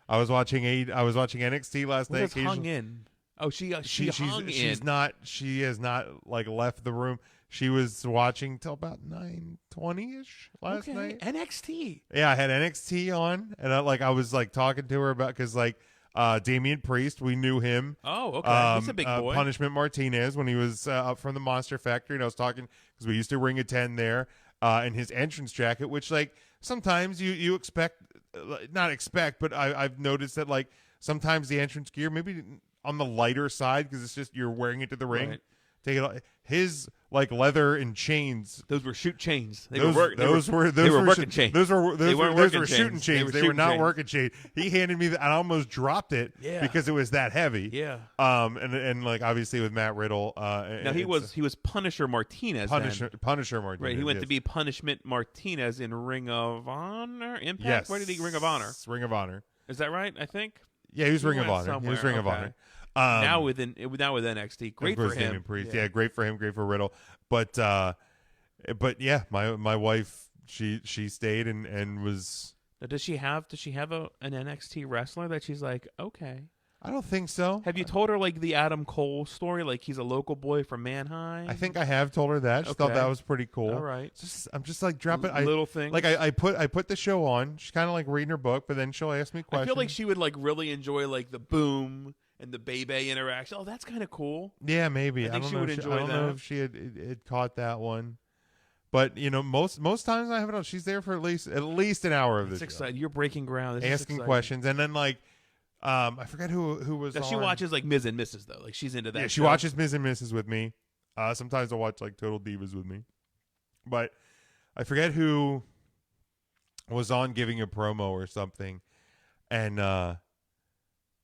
I was watching NXT last night. What is hung in? Oh, she hung in. She has not like left the room. She was watching till about 9:20ish last night. NXT. Yeah, I had NXT on, and I was talking to her about because Damian Priest, we knew him. Oh, okay. He's a big boy. Punishment Martinez when he was up from the Monster Factory, and I was talking because we used to ring attend there, and his entrance jacket, which sometimes you expect, not expect, but I've noticed that sometimes the entrance gear maybe on the lighter side because it's just you're wearing it to the ring. Right. Take it. His leather and chains. Those were shoot chains. They were working chains. Those were shooting chains. They were not chains. working chains. He handed me that. I almost dropped it because it was that heavy. Yeah. And obviously with Matt Riddle. Now he was Punisher Martinez. Punisher Martinez. Right. He went to be Punishment Martinez in Ring of Honor. Impact. Yes. Where did he Ring of Honor? Ring of Honor. Is that right? I think. Yeah, he was Ring of Honor. Somewhere. He was Ring of Honor. Now with NXT, great for him. Priest. Yeah, great for him, great for Riddle. But yeah, my wife she stayed and was. Now, does she have an NXT wrestler that she's like, okay? I don't think so. Have you told her the Adam Cole story, he's a local boy from Manheim? I think I have told her that. She thought that was pretty cool. All right. I'm just dropping little things. I put the show on. She's kind of reading her book, but then she'll ask me questions. I feel like she would really enjoy the boom and the Bebe interaction. Oh, that's kind of cool. Yeah, maybe. I think she would enjoy that. I don't know if she had caught that one. But most times I have it on. She's there for at least an hour of the show. Exciting. You're breaking ground. This is asking exciting. questions, and then I forget who was. She watches like Ms. and Mrs. though. Like she's into that. Yeah, she show. watches Ms. and Mrs. with me. Sometimes I'll watch like Total Divas with me, but I forget who was on giving a promo or something, and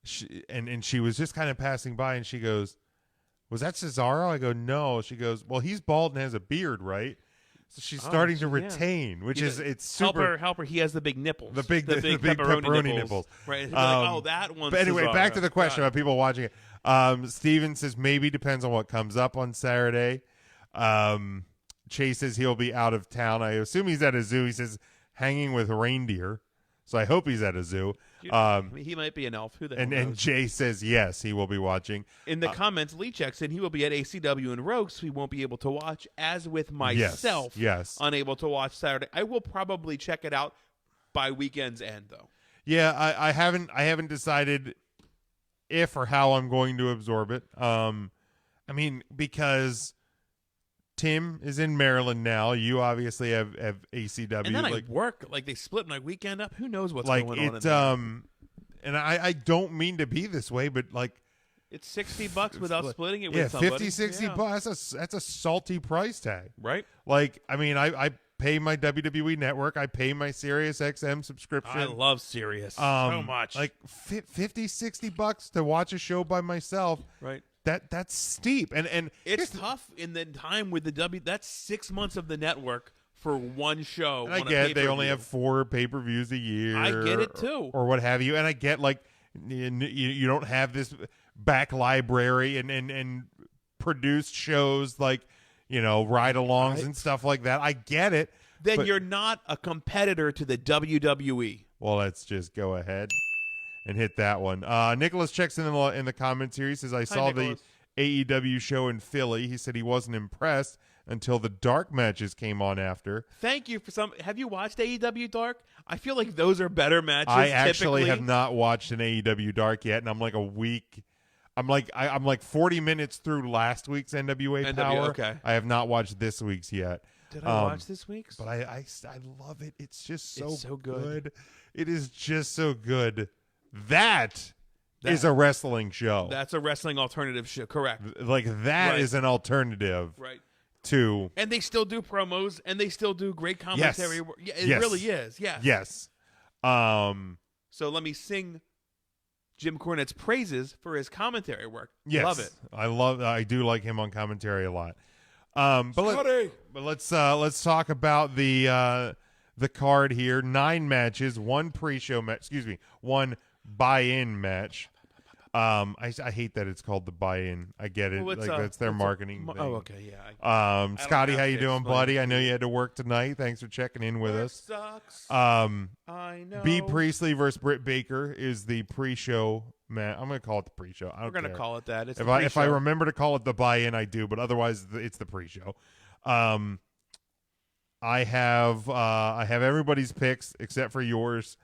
she was just kind of passing by, and she goes, "Was that Cesaro?" I go, "No." She goes, "Well, he's bald and has a beard, right?" So she's starting to retain, which is it's super. Help her. He has the big nipples. The big pepperoni nipples. Right. Like, that one's But anyway, Cesaro. back to the question about people watching it. Steven says maybe depends on what comes up on Saturday. Chase says he'll be out of town. I assume he's at a zoo. He says hanging with reindeer. So I hope he's at a zoo. He might be an elf. Who the hell and knows? Jay says yes, he will be watching. In the comments, Lee checks in. He will be at ACW and Rogue, so he won't be able to watch. As with myself, yes. unable to watch Saturday. I will probably check it out by weekend's end, though. Yeah, I haven't decided if or how I'm going to absorb it. Because Tim is in Maryland now. You obviously have ACW. And then I work. Like, they split my weekend up. Who knows what's going on in there? And I don't mean to be this way, but like it's $60 without splitting it with somebody. $50-$60. That's a salty price tag. Right? Like, I mean, I pay my WWE network. I pay my Sirius XM subscription. I love Sirius so much. Like $50-$60 to watch a show by myself. Right. That's steep. And it's tough in the time with the That's 6 months of the network for one show. And I get they only have 4 pay-per-views a year. I get it too. Or what have you. And I get like you don't have this back library and produced shows like, ride-alongs and stuff like that. I get it. Then you're not a competitor to the WWE. Well, let's just go ahead and hit that one. Nicholas checks in the comments here. He says, I saw the AEW show in Philly. He said he wasn't impressed until the dark matches came on after. Thank you for some. Have you watched AEW Dark? I feel like those are better matches. I actually typically have not watched an AEW Dark yet, and I'm like a week. I'm like 40 minutes through last week's NWA Power. Okay. I have not watched this week's yet. Did I watch this week's? But I love it. It's just so good. It is just so good. That is a wrestling show. That's a wrestling alternative show. Correct. Like that is an alternative. Right. To and they still do promos and they still do great commentary. Yes. Yeah, it really is. Yes. Yes. So let me sing Jim Cornette's praises for his commentary work. Yes. Love it. I do like him on commentary a lot. But let's talk about the card here. 9 matches, 1 pre-show match. Excuse me, 1 buy-in match. I hate that it's called the buy-in. I get it. Well, that's their marketing thing. Oh, okay, yeah. Scotty, how you doing, buddy? I know you had to work tonight. Thanks for checking in with us. Sucks. I know. B. Priestley versus Britt Baker is the pre-show match. I'm going to call it the pre-show. We're going to call it that. It's if I remember to call it the buy-in, I do. But otherwise, it's the pre-show. I have everybody's picks except for yours.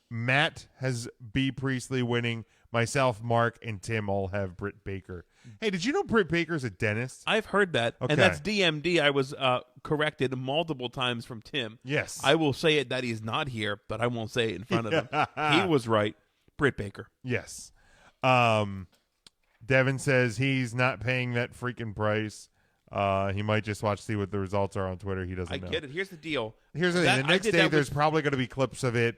Matt has B. Priestley winning. Myself, Mark, and Tim all have Britt Baker. Hey, did you know Britt Baker's a dentist? I've heard that. Okay. And that's DMD. I was corrected multiple times from Tim. Yes. I will say it that he's not here, but I won't say it in front of him. He was right. Britt Baker. Yes. Devin says he's not paying that freaking price. He might just see what the results are on Twitter. He doesn't know. I get it. Here's the deal. Here's the thing. The next day, there's probably going to be clips of it.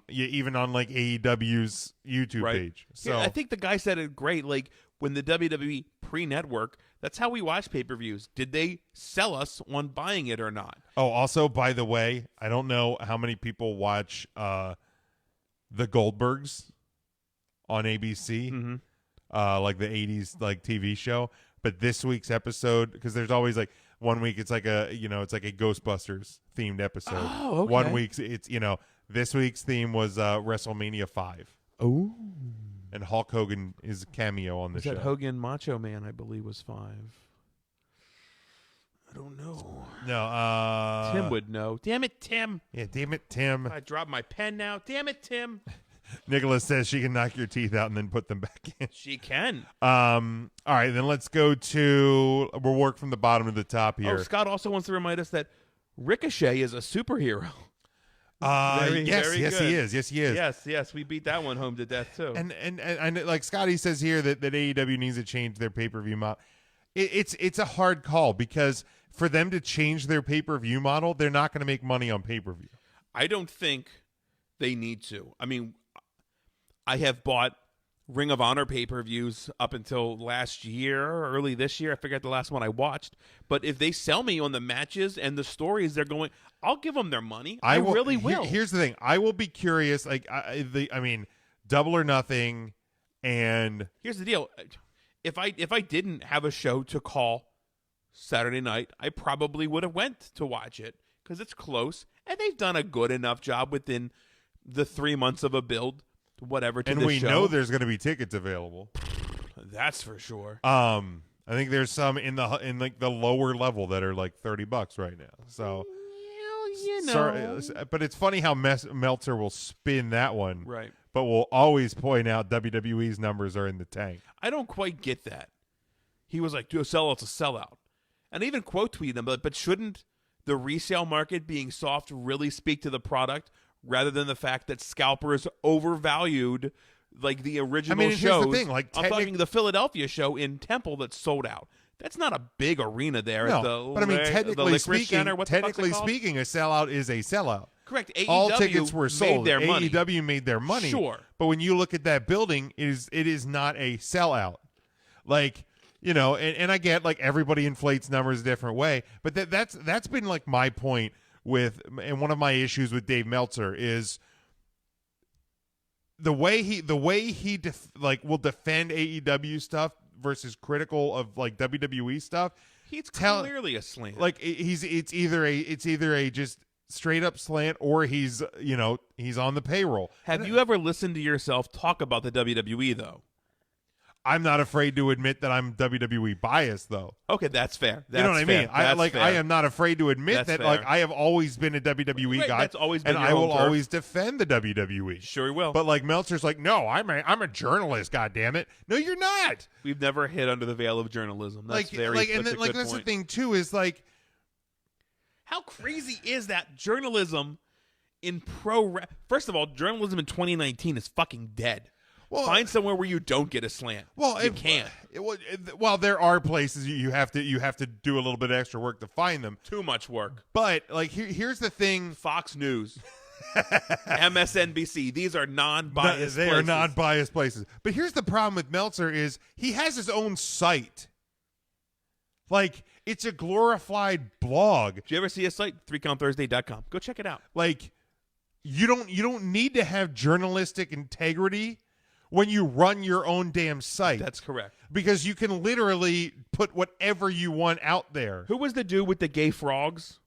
Even on like AEW's YouTube page. So yeah, I think the guy said it great. Like when the WWE pre-network, that's how we watch pay-per-views. Did they sell us on buying it or not? Oh, also, by the way, I don't know how many people watch the Goldbergs on ABC, like the 80s like TV show. But this week's episode, because there's always like 1 week it's like a Ghostbusters themed episode. Oh, okay. 1 week it's this week's theme was WrestleMania 5. Oh. And Hulk Hogan is a cameo on the show. That Hogan Macho Man, I believe, was 5. I don't know. No, Tim would know. Damn it, Tim. Yeah, damn it, Tim. I dropped my pen now. Damn it, Tim. Nicholas says she can knock your teeth out and then put them back in. She can. All right, then let's go to. We'll work from the bottom to the top here. Oh, Scott also wants to remind us that Ricochet is a superhero. Yes, he is. Yes, we beat that one home to death too. And like Scotty says here that AEW needs to change their pay-per-view model. It's a hard call because for them to change their pay-per-view model, they're not going to make money on pay-per-view. I don't think they need to. I mean, I have bought Ring of Honor pay-per-views up until last year or early this year. I forget the last one I watched. But if they sell me on the matches and the stories they're going, I'll give them their money. I really will. Here's the thing. I will be curious. Like, I mean, Double or Nothing, and here's the deal. If I didn't have a show to call Saturday night, I probably would have went to watch it because it's close, and they've done a good enough job within the 3 months of a build, whatever. To and the we show. know there's going to be tickets available. That's for sure. I think there's some in like the lower level that are like $30 right now. So, but it's funny how Meltzer will spin that one, right? But will always point out WWE's numbers are in the tank. I don't quite get that. He was like, "Do a sellout's a sellout," and I even quote tweeted him. But shouldn't the resale market being soft really speak to the product rather than the fact that scalpers overvalued like the original shows? Here's the thing. Like, I'm talking the Philadelphia show in Temple that sold out. That's not a big arena there. No, at the, but I mean, technically speaking, a sellout is a sellout. Correct. AEW all tickets were sold. Made their money. AEW made their money. Sure. But when you look at that building, it is not a sellout. Like, you know, and I get like everybody inflates numbers a different way, but that's been like my point with, and one of my issues with Dave Meltzer is the way he will defend AEW stuff versus critical of like WWE stuff. He's clearly a slant. Like it's either a just straight up slant or he's on the payroll. Have you ever listened to yourself talk about the WWE though? I'm not afraid to admit that I'm WWE biased, though. Okay, that's fair. You know what I mean? I am not afraid to admit that. Like, I have always been a WWE guy, that's always been and your I will turf. always defend the WWE. Sure, he will. But like Meltzer's, like, no, I'm a journalist. God damn it! No, you're not. We've never hit under the veil of journalism. That's That's the thing too. Is like, how crazy is that journalism in First of all, journalism in 2019 is fucking dead. Well, find somewhere where you don't get a slant. Well, you can't. Well, there are places you have to do a little bit of extra work to find them. Too much work. But like here's the thing: Fox News, MSNBC. These are non-biased. They places. are non-biased places. But here's the problem with Meltzer is he has his own site. Like, it's a glorified blog. Do you ever see his site? 3countthursday.com. Go check it out. Like, you don't need to have journalistic integrity when you run your own damn site. That's correct. Because you can literally put whatever you want out there. Who was the dude with the gay frogs?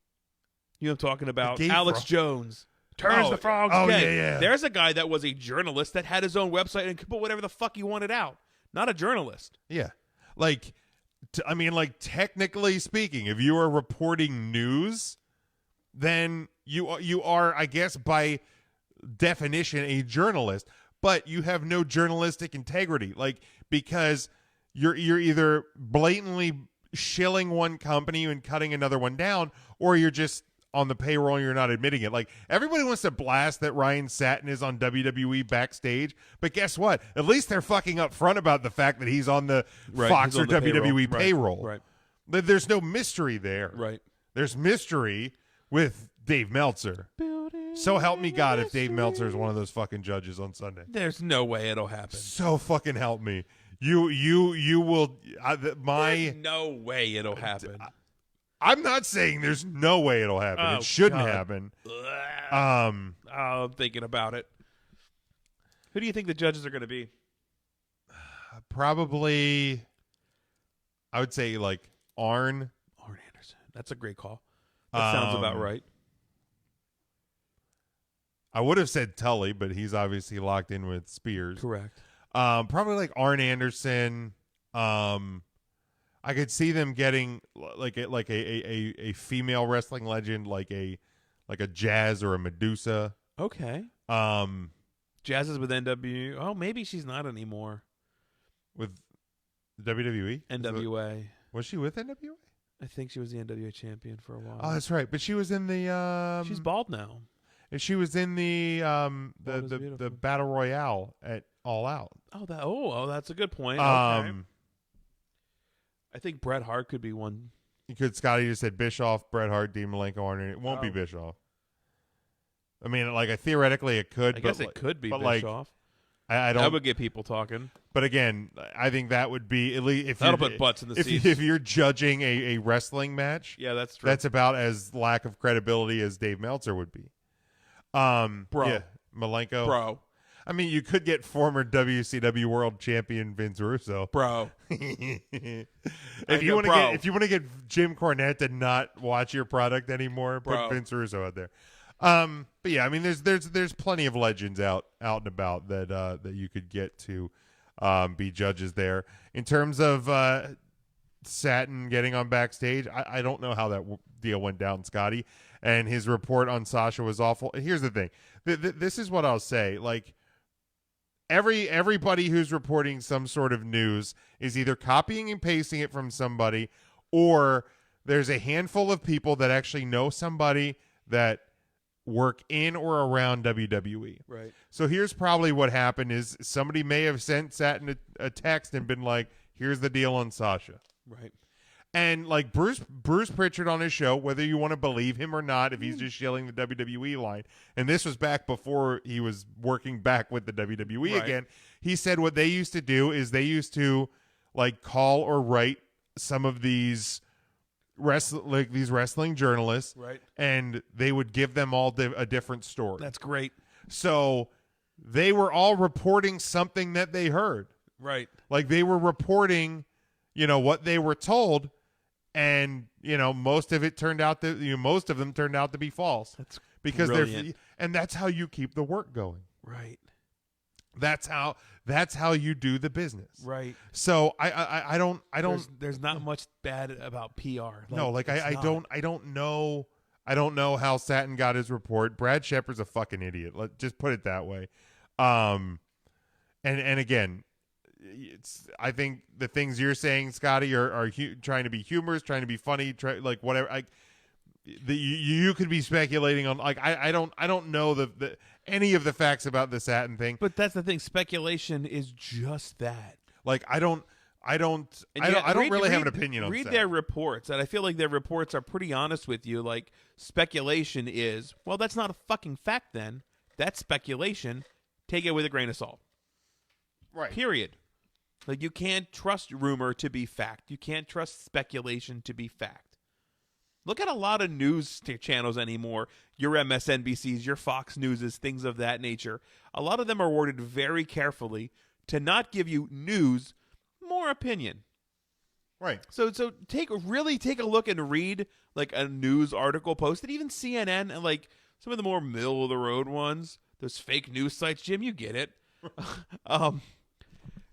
You know what I'm talking about? Alex Jones. Turns the frogs gay. Yeah. There's a guy that was a journalist that had his own website and could put whatever the fuck he wanted out. Not a journalist. Yeah. Like, technically speaking, if you are reporting news, then you are, I guess, by definition, a journalist. But you have no journalistic integrity, like, because you're either blatantly shilling one company and cutting another one down, or you're just on the payroll and you're not admitting it. Like, everybody wants to blast that Ryan Satin is on WWE backstage, but guess what? At least they're fucking upfront about the fact that he's on the Fox or WWE payroll. Right. There's no mystery there. Right. There's mystery with Dave Meltzer. So help me God if Dave Meltzer is one of those fucking judges on Sunday. There's no way it'll happen. So fucking help me. You will. There's no way it'll happen. I'm not saying there's no way it'll happen. It shouldn't happen. I'm thinking about it. Who do you think the judges are going to be? Probably, I would say like Arn Anderson. That's a great call. That sounds about right. I would have said Tully, but he's obviously locked in with Spears. Correct. Probably like Arn Anderson. I could see them getting like a female wrestling legend, like a Jazz or a Medusa. Okay. Jazz is with NW. Oh, maybe she's not anymore. With WWE? NWA. Was she with NWA? I think she was the NWA champion for a while. Oh, that's right. But she was in the she's bald now. And she was in the Battle Royale at All Out. Oh, that's a good point. Okay. I think Bret Hart could be one. You could. Scotty just said Bischoff, Bret Hart, Dean Malenko, Arn. It won't be Bischoff. I mean, like, theoretically it could. I guess it could be Bischoff. I don't. That would get people talking. But again, I think that would be at least if that'll put butts in the seats. If you're judging a wrestling match, yeah, that's true. That's about as lack of credibility as Dave Meltzer would be. Bro, yeah, Malenko, bro. I mean, you could get former WCW World Champion Vince Russo, bro. if you want to get Jim Cornette to not watch your product anymore, put Vince Russo out there. But yeah, I mean, there's plenty of legends out and about that you could get to be judges there. In terms of Satin getting on backstage, I don't know how that deal went down, Scotty. And his report on Sasha was awful. Here's the thing: this is what I'll say. Like, everybody who's reporting some sort of news is either copying and pasting it from somebody, or there's a handful of people that actually know somebody that work in or around WWE. Right. So here's probably what happened: is somebody may have sent Satin a text and been like, "Here's the deal on Sasha." Right. And like Bruce Pritchard on his show, whether you want to believe him or not, if he's just yelling the WWE line, and this was back before he was working back with the WWE again, he said what they used to do is they used to like call or write some of these wrestling journalists, right? And they would give them all a different story. That's great. So they were all reporting something that they heard, right? Like they were reporting, what they were told. And most of them turned out to be false. That's because brilliant. And that's how you keep the work going. Right. That's how you do the business. Right. So I don't. There's not much bad about PR. I don't know how Satin got his report. Brad Shepard's a fucking idiot. Let's just put it that way. And again, I think the things you're saying, Scotty, are trying to be humorous, trying to be funny, whatever. You could be speculating on I don't know any of the facts about the Satin thing. But that's the thing. Speculation is just that. Like I don't really have an opinion on. Read Satin. their reports, and I feel like their reports are pretty honest with you. Like speculation is, well, that's not a fucking fact. Then that's speculation. Take it with a grain of salt. Right. Period. Like, you can't trust rumor to be fact. You can't trust speculation to be fact. Look at a lot of news channels anymore. Your MSNBCs, your Fox Newses, things of that nature. A lot of them are worded very carefully to not give you news, more opinion. Right. So take a look and read like a news article posted, even CNN and like some of the more middle of the road ones. Those fake news sites, Jim, you get it.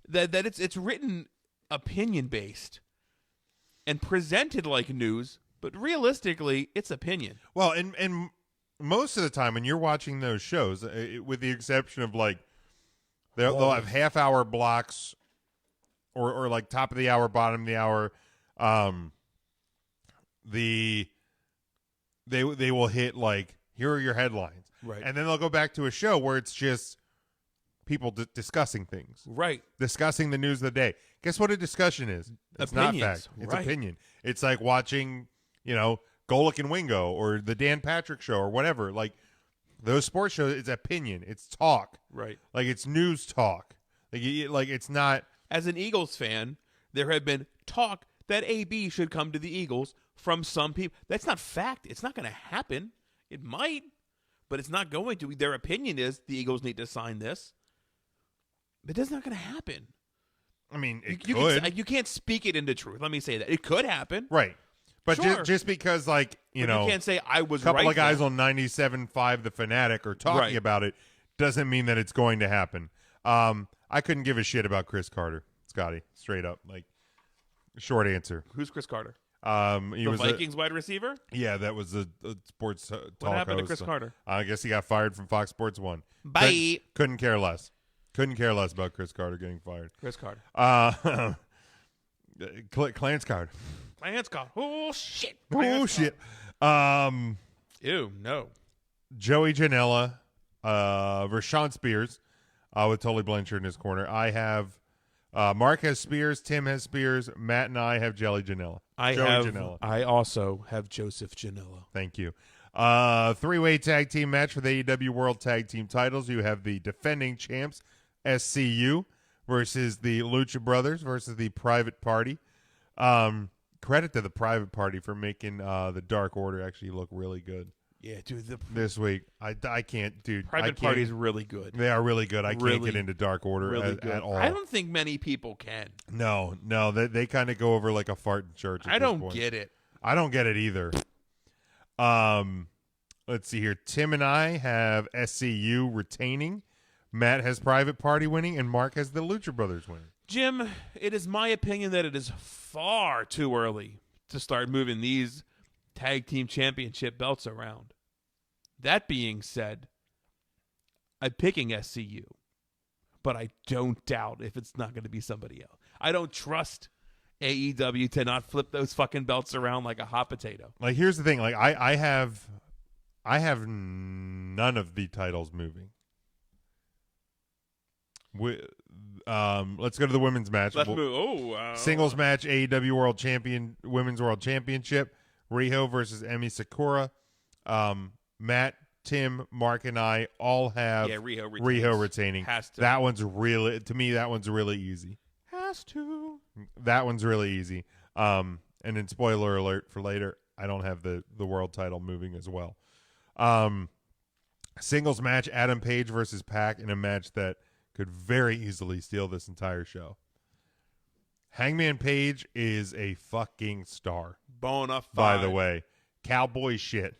That it's written opinion based and presented like news, but realistically, it's opinion. Well, and most of the time when you're watching those shows, with the exception of like they'll have half-hour blocks or like top of the hour, bottom of the hour, they will hit like, here are your headlines, right? And then they'll go back to a show where it's just people discussing things, right? Discussing the news of the day. Guess what a discussion is? It's Opinions, not fact. It's right. opinion. It's like watching, Golick and Wingo or the Dan Patrick Show or whatever. Like those sports shows, it's opinion. It's talk. Right. Like it's news talk. Like it's not. As an Eagles fan, there have been talk that AB should come to the Eagles from some people. That's not fact. It's not going to happen. It might, but it's not going to. Their opinion is the Eagles need to sign this. But that's not going to happen. I mean, you can't speak it into truth. Let me say that. It could happen. Right. But sure. just because, like, you can't say I was right. A couple of guys though. on 97.5 The Fanatic are talking about it doesn't mean that it's going to happen. I couldn't give a shit about Chris Carter, Scotty, straight up. Like, short answer. Who's Chris Carter? He the was Vikings wide receiver? Yeah, that was a sports talk What happened to host. Chris Carter? I guess he got fired from Fox Sports 1. Bye. Couldn't care less. Couldn't care less about Chris Carter getting fired. Chris Carter. Clarence Carter. Lance Carter. Oh, shit. Oh, shit. Ew, no. Joey Janela, Rashawn Spears, with Tully Blanchard in his corner. I have Mark has Spears, Tim has Spears, Matt and I have Joey Janela. I also have Joseph Janela. Thank you. Three-way tag team match for the AEW World Tag Team titles. You have the defending champs, SCU, versus the Lucha Brothers versus the Private Party. Credit to the Private Party for making the Dark Order actually look really good. Yeah, dude. This week, I can't, dude. Private Party's really good. They are really good. I can't get into Dark Order at all. I don't think many people can. No, they kind of go over like a fart in church. I don't get it. I don't get it either. Let's see here. Tim and I have SCU retaining. Matt has Private Party winning, and Mark has the Lucha Brothers winning. Jim, it is my opinion that it is far too early to start moving these tag team championship belts around. That being said, I'm picking SCU, but I don't doubt if it's not going to be somebody else. I don't trust AEW to not flip those fucking belts around like a hot potato. Like, here's the thing. Like, I have none of the titles moving. Let's go to the women's match. Let's move. Singles match, AEW World Champion, Women's World Championship. Riho versus Emi Sakura. Matt, Tim, Mark, and I all have Riho retaining. Has to. That one's really, to me, that one's really easy. Has to. That one's really easy. And then spoiler alert for later, I don't have the world title moving as well. Singles match, Adam Page versus Pac in a match that could very easily steal this entire show. Hangman Page is a fucking star. Bona fide. By the way. Cowboy shit.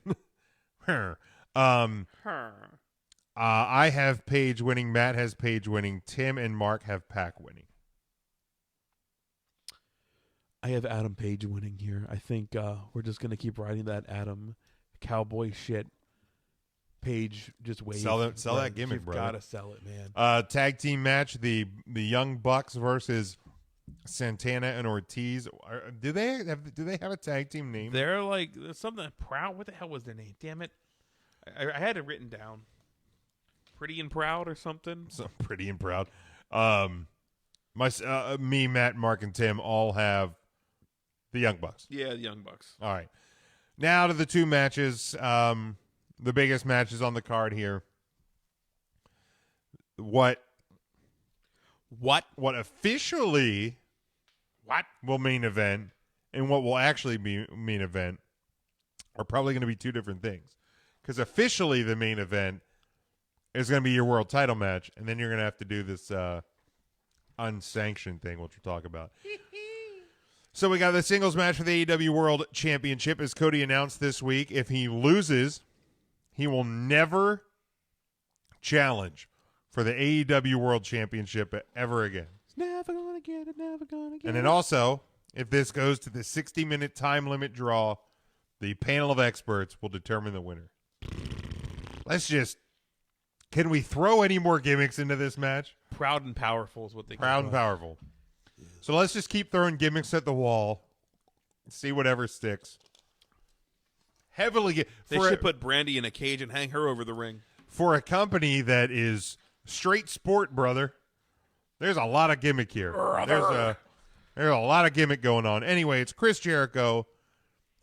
I have Page winning. Matt has Page winning. Tim and Mark have Pac winning. I have Adam Page winning here. I think we're just going to keep riding that Adam cowboy shit. Page just wave. Sell that gimmick, bro. You've got to sell it, man. Tag team match, the Young Bucks versus Santana and Ortiz. Do they have a tag team name? They're like something proud. What the hell was their name? Damn it! I had it written down. Pretty and Proud or something. Pretty and Proud. Me, Matt, Mark, and Tim all have the Young Bucks. Yeah, the Young Bucks. All right. Now to the two matches. The biggest matches on the card here. What officially will main event and what will actually be main event are probably going to be two different things. Because officially the main event is going to be your world title match, and then you're going to have to do this unsanctioned thing, which we'll talk about. So we got the singles match for the AEW World Championship. As Cody announced this week, if he loses, he will never challenge for the AEW World Championship ever again. Never gonna get it, never gonna get it. And then also, if this goes to the 60-minute time limit draw, the panel of experts will determine the winner. Can we throw any more gimmicks into this match? Proud and powerful is what they Proud and powerful. Yeah. So let's just keep throwing gimmicks at the wall and see whatever sticks. They should put Brandy in a cage and hang her over the ring. For a company that is straight sport, brother, there's a lot of gimmick here. There's a lot of gimmick going on. Anyway, it's Chris Jericho,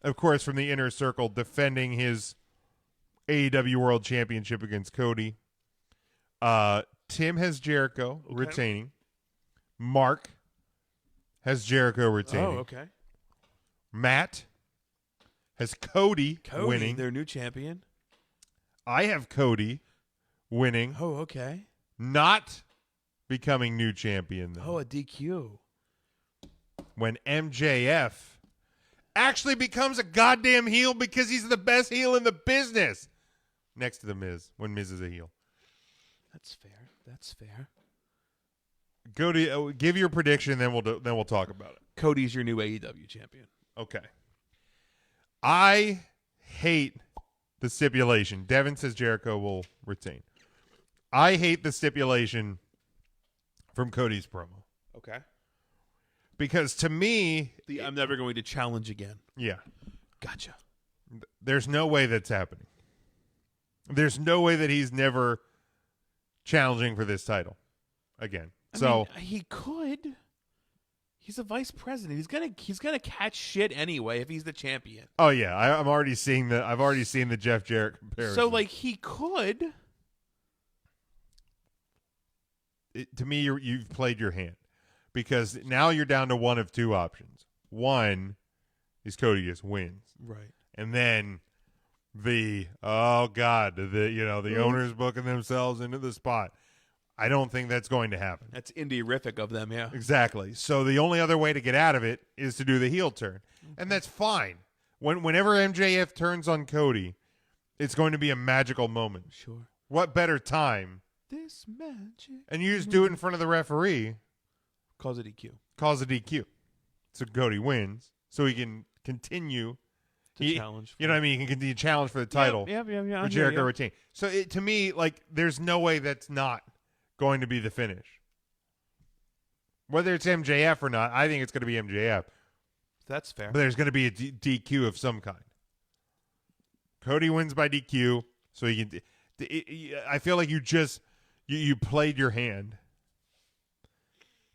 of course, from the Inner Circle, defending his AEW World Championship against Cody. Tim has Jericho retaining. Mark has Jericho retaining. Oh, okay. Matt has Cody winning. Their new champion. I have Cody winning. Oh, okay. Not becoming new champion, though. Oh, a DQ. When MJF actually becomes a goddamn heel because he's the best heel in the business. Next to the Miz, when Miz is a heel. That's fair. Cody, give your prediction, then we'll talk about it. Cody's your new AEW champion. Okay. I hate the stipulation. Devin says Jericho will retain. I hate the stipulation from Cody's promo. Okay. Because to me... I'm never going to challenge again. Yeah. Gotcha. There's no way that's happening. There's no way that he's never challenging for this title again. I mean, he could. He's a vice president. He's gonna catch shit anyway if he's the champion. Oh yeah, I've already seen the Jeff Jarrett comparison. So like he could. To me, you've played your hand because now you're down to one of two options. One is Cody just wins, right, and then the owners booking themselves into the spot. I don't think that's going to happen. That's indie-rific of them, yeah. Exactly. So the only other way to get out of it is to do the heel turn, and that's fine. Whenever MJF turns on Cody, it's going to be a magical moment. Sure. What better time? This magic. And you just do it in front of the referee. Cause a DQ. Cause a DQ. So Cody wins, so he can continue to challenge. You know what I mean? He can continue to challenge for the title. Yeah. For Jericho retain. So to me, like, there's no way that's not going to be the finish. Whether it's MJF or not, I think it's going to be MJF. That's fair. But there's going to be a DQ of some kind. Cody wins by DQ, so he can. I feel like you played your hand.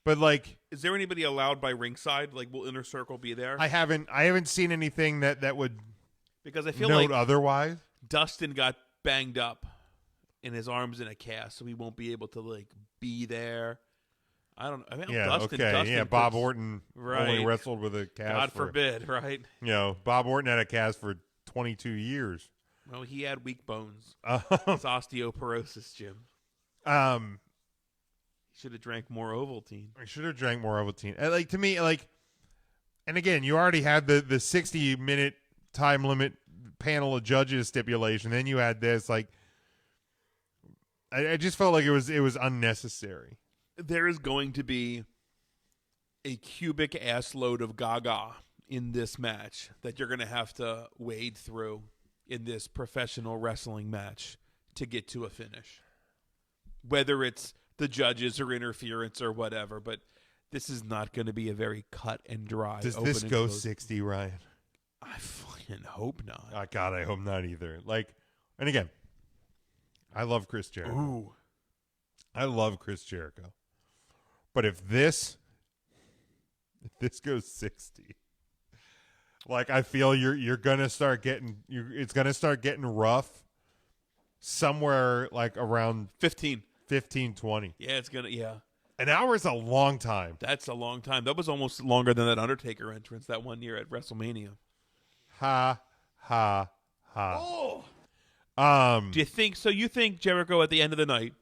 But like, is there anybody allowed by ringside? Like, will Inner Circle be there? I haven't seen anything that would because I feel note like otherwise. Dustin got banged up in his arms in a cast, so he won't be able to like be there. I don't. I mean, Dustin Bob Orton only wrestled with a cast. God forbid, right? Bob Orton had a cast for 22 years. Well, he had weak bones. It's osteoporosis, Jim. He should have drank more Ovaltine. I should have drank more Ovaltine. Like, to me, like, and again, you already had the 60-minute time limit panel of judges stipulation. Then you had this, like, I just felt like it was unnecessary. There is going to be a cubic ass load of gaga in this match that you're going to have to wade through in this professional wrestling match to get to a finish. Whether it's the judges or interference or whatever, but this is not going to be a very cut and dry. Does this go 60, Ryan? I fucking hope not. Oh, God, I hope not either. Like, and again, I love Chris Jericho. Ooh. I love Chris Jericho. But if this goes 60, like, I feel you're gonna start getting it's gonna start getting rough somewhere like around 15, 20. Yeah, it's gonna An hour is a long time. That's a long time. That was almost longer than that Undertaker entrance that one year at WrestleMania. Ha ha ha. Oh. Do you think so? You think Jericho at the end of the night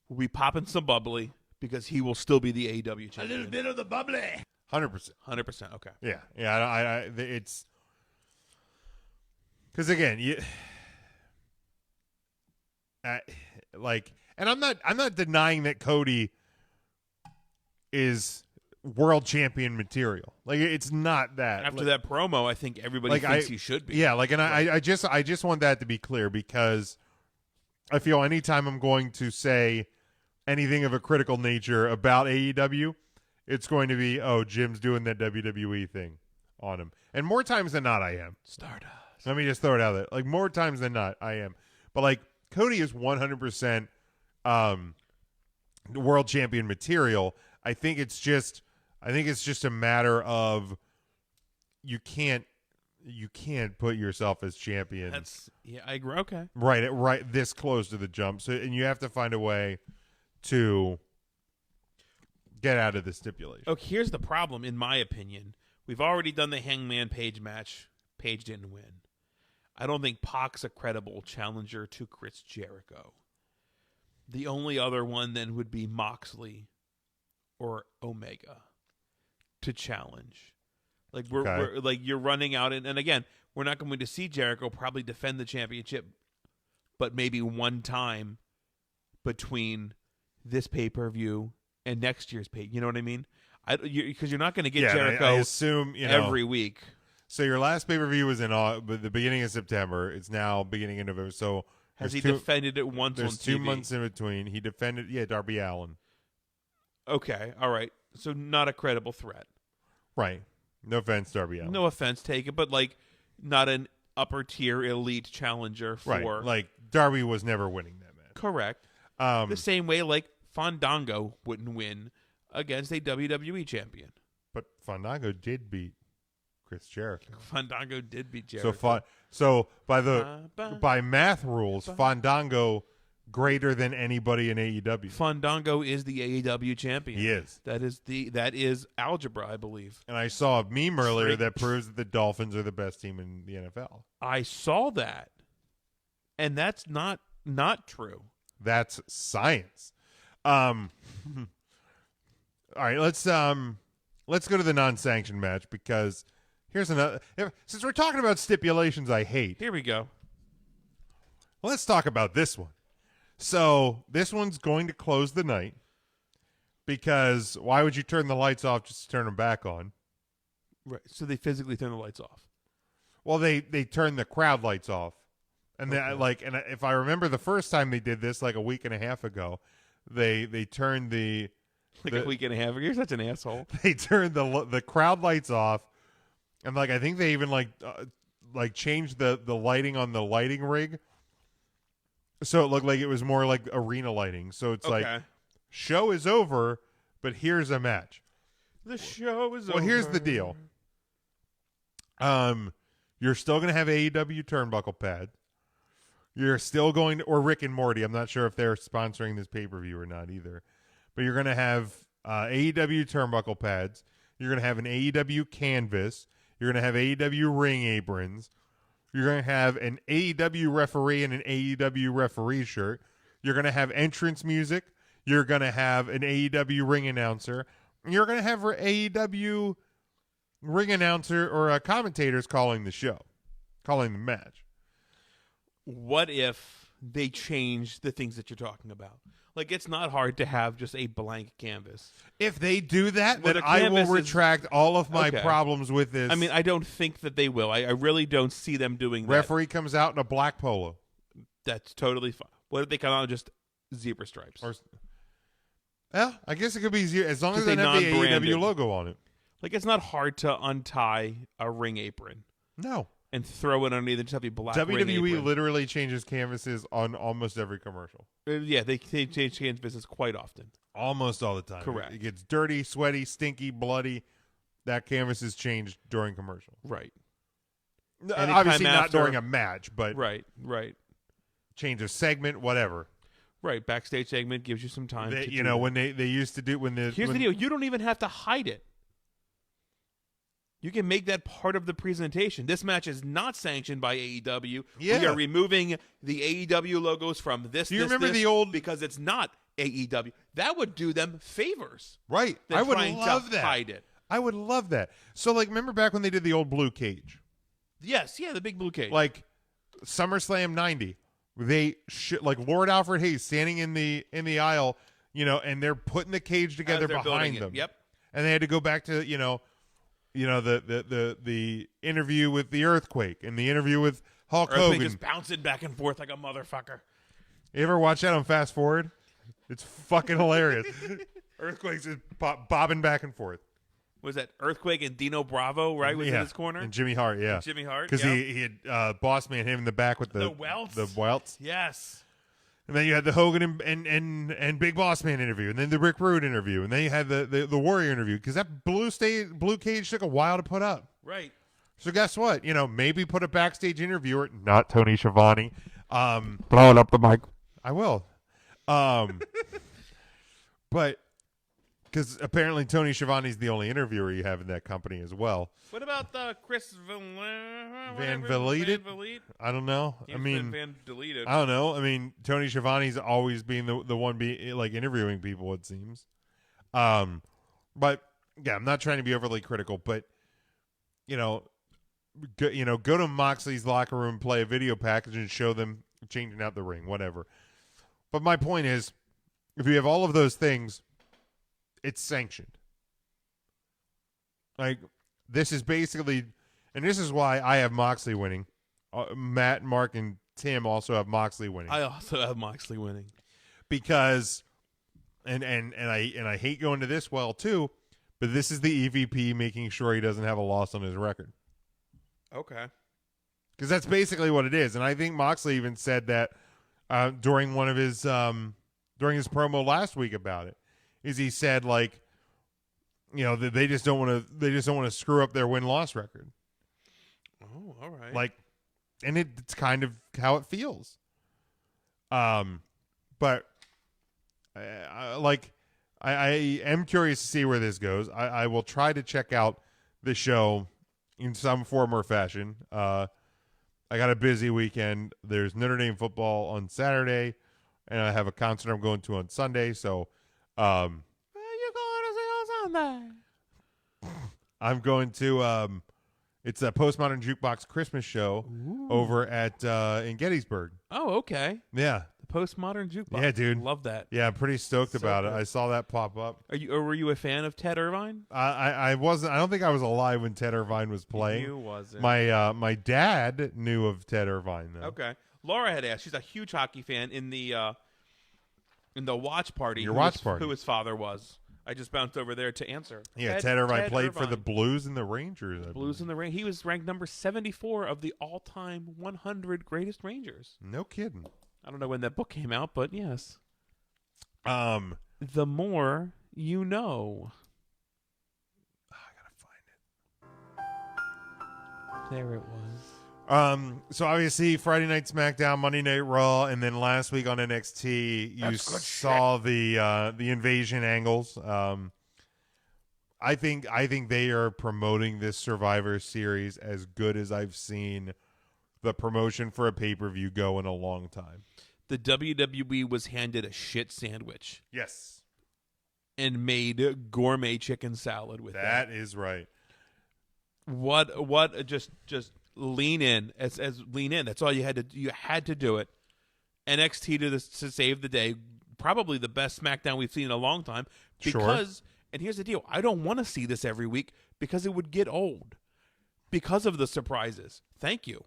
will be popping some bubbly because he will still be the AEW champion? A little bit of the bubbly. 100%. 100%. Okay. Yeah. It's because again, and I'm not denying that Cody is world champion material. Like, it's not that. After that promo, I think everybody thinks he should be. Yeah, and I just want that to be clear because I feel anytime I'm going to say anything of a critical nature about AEW, it's going to be, oh, Jim's doing that WWE thing on him. And more times than not, I am. Stardust. Let me just throw it out there. Like, more times than not, I am. But, like, Cody is 100% world champion material. I think it's just a matter of you can't put yourself as champion. I agree. Okay. Right this close to the jump. So, and you have to find a way to get out of the stipulation. Okay, here's the problem, in my opinion. We've already done the Hangman Page match. Page didn't win. I don't think Pac's a credible challenger to Chris Jericho. The only other one then would be Moxley or Omega to challenge. Like we're like you're running out, and again, we're not going to see Jericho probably defend the championship, but maybe one time between this pay-per-view and next year's pay. You know what I mean? Because you're not going to get Jericho I assume, every week. So your last pay-per-view was in the beginning of September. It's now beginning of November. So has he defended it once on TV? There's 2 months in between. He defended, Darby Allin. Okay, all right. So not a credible threat. Right. No offense, Darby Allin. No offense taken, but like not an upper tier elite challenger for. Right. Like Darby was never winning that match. Correct. The same way like Fandango wouldn't win against a WWE champion. But Fandango did beat Chris Jericho. Fandango did beat Jericho. So by math rules, Fandango greater than anybody in AEW. Fandango is the AEW champion. He is. That is algebra, I believe. And I saw a meme earlier that proves that the Dolphins are the best team in the NFL. I saw that. And that's not true. That's science. All right, let's go to the non-sanctioned match because here's another. Since we're talking about stipulations I hate. Here we go. Let's talk about this one. So this one's going to close the night because why would you turn the lights off just to turn them back on? Right. So they physically turn the lights off. Well, they turn the crowd lights off, and and if I remember the first time they did this, like a week and a half ago, they turned a week and a half ago. You're such an asshole. They turned the crowd lights off, and I think they even changed the lighting on the lighting rig. So it looked like it was more like arena lighting. So it's like, show is over, but here's a match. The show is over. Well, here's the deal. You're still going to have AEW turnbuckle pad. You're still going to, or Rick and Morty. I'm not sure if they're sponsoring this pay-per-view or not either. But you're going to have AEW turnbuckle pads. You're going to have an AEW canvas. You're going to have AEW ring aprons. You're going to have an AEW referee and an AEW referee shirt. You're going to have entrance music. You're going to have an AEW ring announcer. You're going to have AEW ring announcer or commentators calling the show, calling the match. What if they change the things that you're talking about? Like, it's not hard to have just a blank canvas. If they do that, then I will retract all of my problems with this. I mean, I don't think that they will. I really don't see them doing that. Referee comes out in a black polo. That's totally fine. What if they come out with just zebra stripes? Well, I guess it could be zero, as long as they have the AEW logo on it. Like, it's not hard to untie a ring apron. No. And throw it underneath and just have a black ring apron. WWE literally changes canvases on almost every commercial. Yeah, they change canvases quite often. Almost all the time. Correct. It gets dirty, sweaty, stinky, bloody. That canvas is changed during commercial. Right. Obviously not during a match, but right. Change a segment, whatever. Right, backstage segment gives you some time. When they used to do Here's the deal: you don't even have to hide it. You can make that part of the presentation. This match is not sanctioned by AEW. Yeah. We are removing the AEW logos from this. Do you remember the old? Because it's not AEW. That would do them favors. Right. I would love that. Hide it. I would love that. So, remember back when they did the old blue cage? Yes. Yeah, the big blue cage. Like SummerSlam '90. They Lord Alfred Hayes standing in the aisle, and they're putting the cage together behind them. Yep. And they had to go back to the interview with the Earthquake and the interview with Hulk Hogan, just bouncing back and forth like a motherfucker. You ever watch that on Fast Forward? It's fucking hilarious. Earthquake's just bobbing back and forth. Was that Earthquake and Dino Bravo, right? Was in his corner? And Jimmy Hart, yeah. And Jimmy Hart, because he had Boss Man hit him in the back with the welts. The welts. Yes. And then you had the Hogan and Big Boss Man interview, and then the Rick Rude interview, and then you had the Warrior interview, because that blue cage took a while to put up. Right. So guess what? Maybe put a backstage interviewer, not Tony Schiavone. Blowing up the mic. I will. But because apparently Tony Schiavone's the only interviewer you have in that company as well. What about Chris Van Vliet? I don't know. Van deleted. I don't know. Tony Schiavone's always being the one interviewing people, it seems. But yeah, I'm not trying to be overly critical, but go to Moxley's locker room, play a video package, and show them changing out the ring, whatever. But my point is, if you have all of those things, it's sanctioned. This is basically, And this is why I have Moxley winning. Matt, Mark, and Tim also have Moxley winning. I also have Moxley winning. Because, and I hate going to this well too, but this is the EVP making sure he doesn't have a loss on his record. Okay. Because that's basically what it is. And I think Moxley even said that during one of his during his promo last week about it. Is he said like, you know, that they just don't want to screw up their win-loss record. Oh, all right. Like, and it's kind of how it feels. But I am curious to see where this goes. I will try to check out the show in some form or fashion. I got a busy weekend. There's Notre Dame football on Saturday, and I have a concert I'm going to on Sunday. So, where are you going to see on Sunday? I'm going to it's a Postmodern Jukebox Christmas show over at in Gettysburg. Oh, okay. Yeah. The Postmodern Jukebox. Yeah, dude. Love that. Yeah, I'm pretty stoked about it. I saw that pop up. Were you a fan of Ted Irvine? I wasn't. I don't think I was alive when Ted Irvine was playing. You wasn't. My dad knew of Ted Irvine though. Okay. Laura had asked. She's a huge hockey fan in the watch party. Your watch party. Who his father was. I just bounced over there to answer. Yeah, Ted Irvine played for the Blues and the Rangers. Blues and the Rangers. He was ranked number 74 of the all-time 100 greatest Rangers. No kidding. I don't know when that book came out, but yes. The more you know. I gotta find it. There it was. So obviously Friday Night SmackDown, Monday Night Raw, and then last week on NXT, you saw the invasion angles. I think they are promoting this Survivor Series as good as I've seen the promotion for a pay-per-view go in a long time. The WWE was handed a shit sandwich. Yes. And made gourmet chicken salad with that. That is right. What just lean in as lean in. That's all you had to do it. NXT to save the day. Probably the best SmackDown we've seen in a long time. Because and here's the deal, I don't want to see this every week because it would get old. Because of the surprises. Thank you.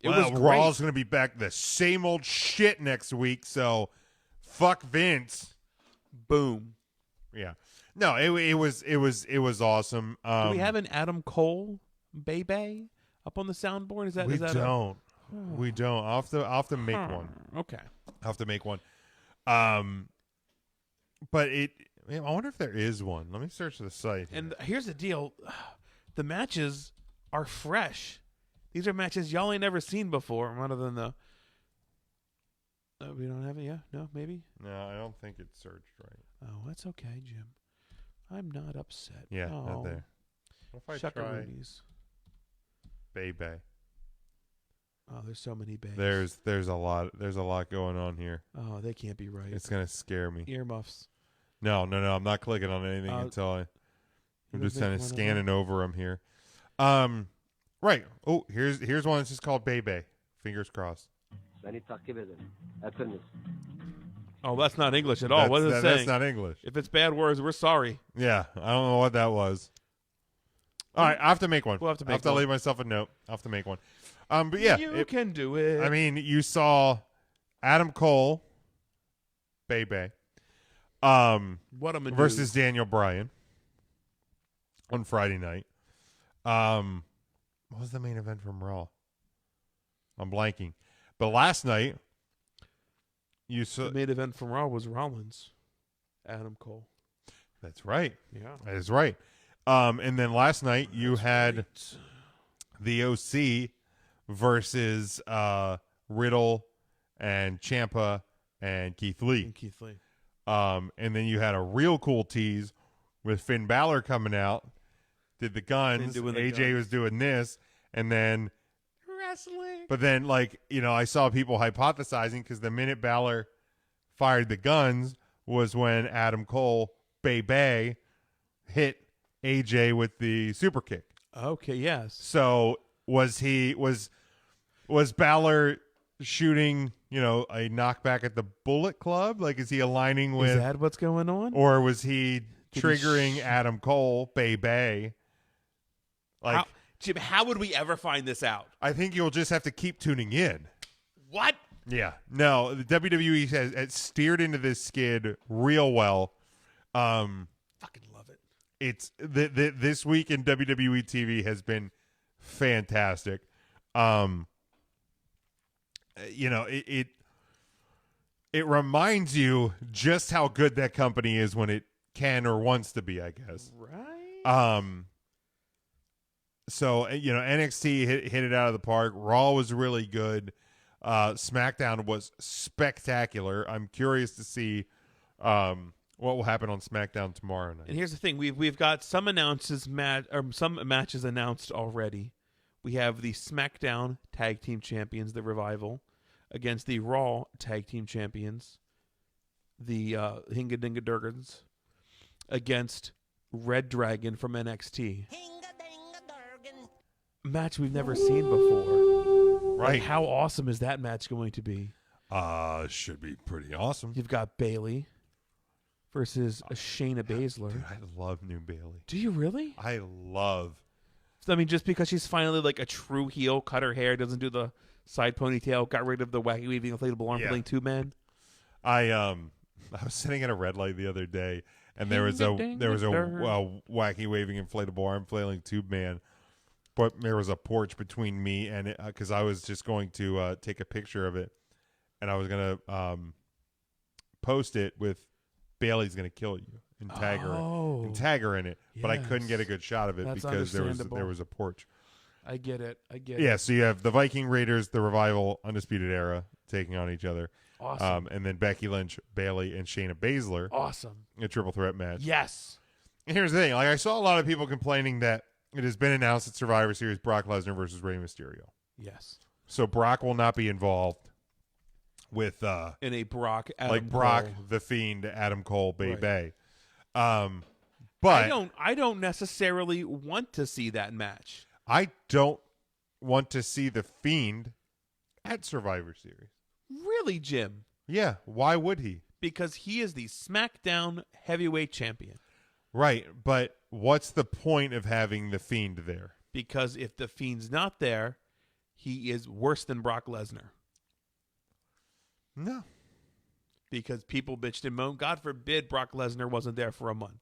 Raw's going to be back the same old shit next week, so fuck Vince. Boom. Yeah. No, it was awesome. Do we have an Adam Cole baby up on the soundboard? Is that we is that don't. We don't. I'll have to make one. Okay. I'll have to make one. But I wonder if there is one. Let me search the site. And here's the deal. The matches are fresh. These are matches y'all ain't never seen before, other than the we don't have it, yeah? No, maybe? No, I don't think it's searched right. Oh, that's okay, Jim. I'm not upset. Yeah, not there. What if I try Bay? Oh, there's so many bays. There's a lot going on here. Oh, they can't be right. It's gonna scare me. Earmuffs. No, I'm not clicking on anything until I'm just kind of scanning over them here. Right. Oh, here's one that's just called Bebe. Fingers crossed. Oh, that's not English at all. What is it saying? That's not English. If it's bad words, we're sorry. Yeah, I don't know what that was. All right, I have to make one. We'll have to make I have to leave myself a note. I have to make one. But yeah, you can do it. I mean, you saw Adam Cole, Bebe, what a versus Daniel Bryan on Friday night. What was the main event from Raw? I'm blanking. But last night, you saw the main event from Raw was Rollins, Adam Cole. That's right. Yeah, that is right. And then last night you had the OC versus Riddle and Ciampa and Keith Lee. And then you had a real cool tease with Finn Balor coming out. Did the guns. AJ was doing this. And then wrestling. But then, I saw people hypothesizing because the minute Balor fired the guns was when Adam Cole, Bay, hit AJ with the super kick. Okay, yes. So was Balor shooting, a knockback at the Bullet Club? Like, is he aligning with? Is that what's going on? Or was he triggering Adam Cole, Bay? Jim, how would we ever find this out? I think you'll just have to keep tuning in. What? Yeah. No, the WWE has steered into this skid real well. Fucking love it. It's this week in WWE TV has been fantastic. It reminds you just how good that company is when it can or wants to be, I guess. Right. So NXT hit it out of the park. Raw was really good. SmackDown was spectacular. I'm curious to see what will happen on SmackDown tomorrow night. And here's the thing: we've got some some matches announced already. We have the SmackDown Tag Team Champions, the Revival, against the Raw Tag Team Champions, the Hinga Dinga Durgans, against Red Dragon from NXT. Match we've never seen before. Right. Like, how awesome is that match going to be? Should be pretty awesome. You've got Bayley versus Shayna Baszler. Dude, I love New Bayley. Do you really? I love. I mean, just because she's finally like a true heel, cut her hair, doesn't do the side ponytail, got rid of the wacky weaving inflatable arm playing 2-man. I was sitting at a red light the other day, and there was a wacky waving inflatable arm flailing 2-man, but there was a porch between me and it because I was just going to take a picture of it, and I was gonna post it with "Bailey's gonna kill you" and tag her in it, but I couldn't get a good shot of it because there was a porch. I get it. Yeah, so you have the Viking Raiders, the Revival, Undisputed Era taking on each other. Awesome. And then Becky Lynch, Bayley, and Shayna Baszler. Awesome. A triple threat match. Yes. And here's the thing. Like, I saw a lot of people complaining that it has been announced at Survivor Series Brock Lesnar versus Rey Mysterio. Yes. So Brock will not be involved with in a Brock Adam like Brock Cole. the Fiend, Adam Cole, Bay. But I don't necessarily want to see that match. I don't want to see the Fiend at Survivor Series. Really, Jim? Yeah. Why would he? Because he is the SmackDown Heavyweight Champion. Right, but what's the point of having the Fiend there? Because if the Fiend's not there, he is worse than Brock Lesnar. No. Because people bitched and moaned. God forbid Brock Lesnar wasn't there for a month.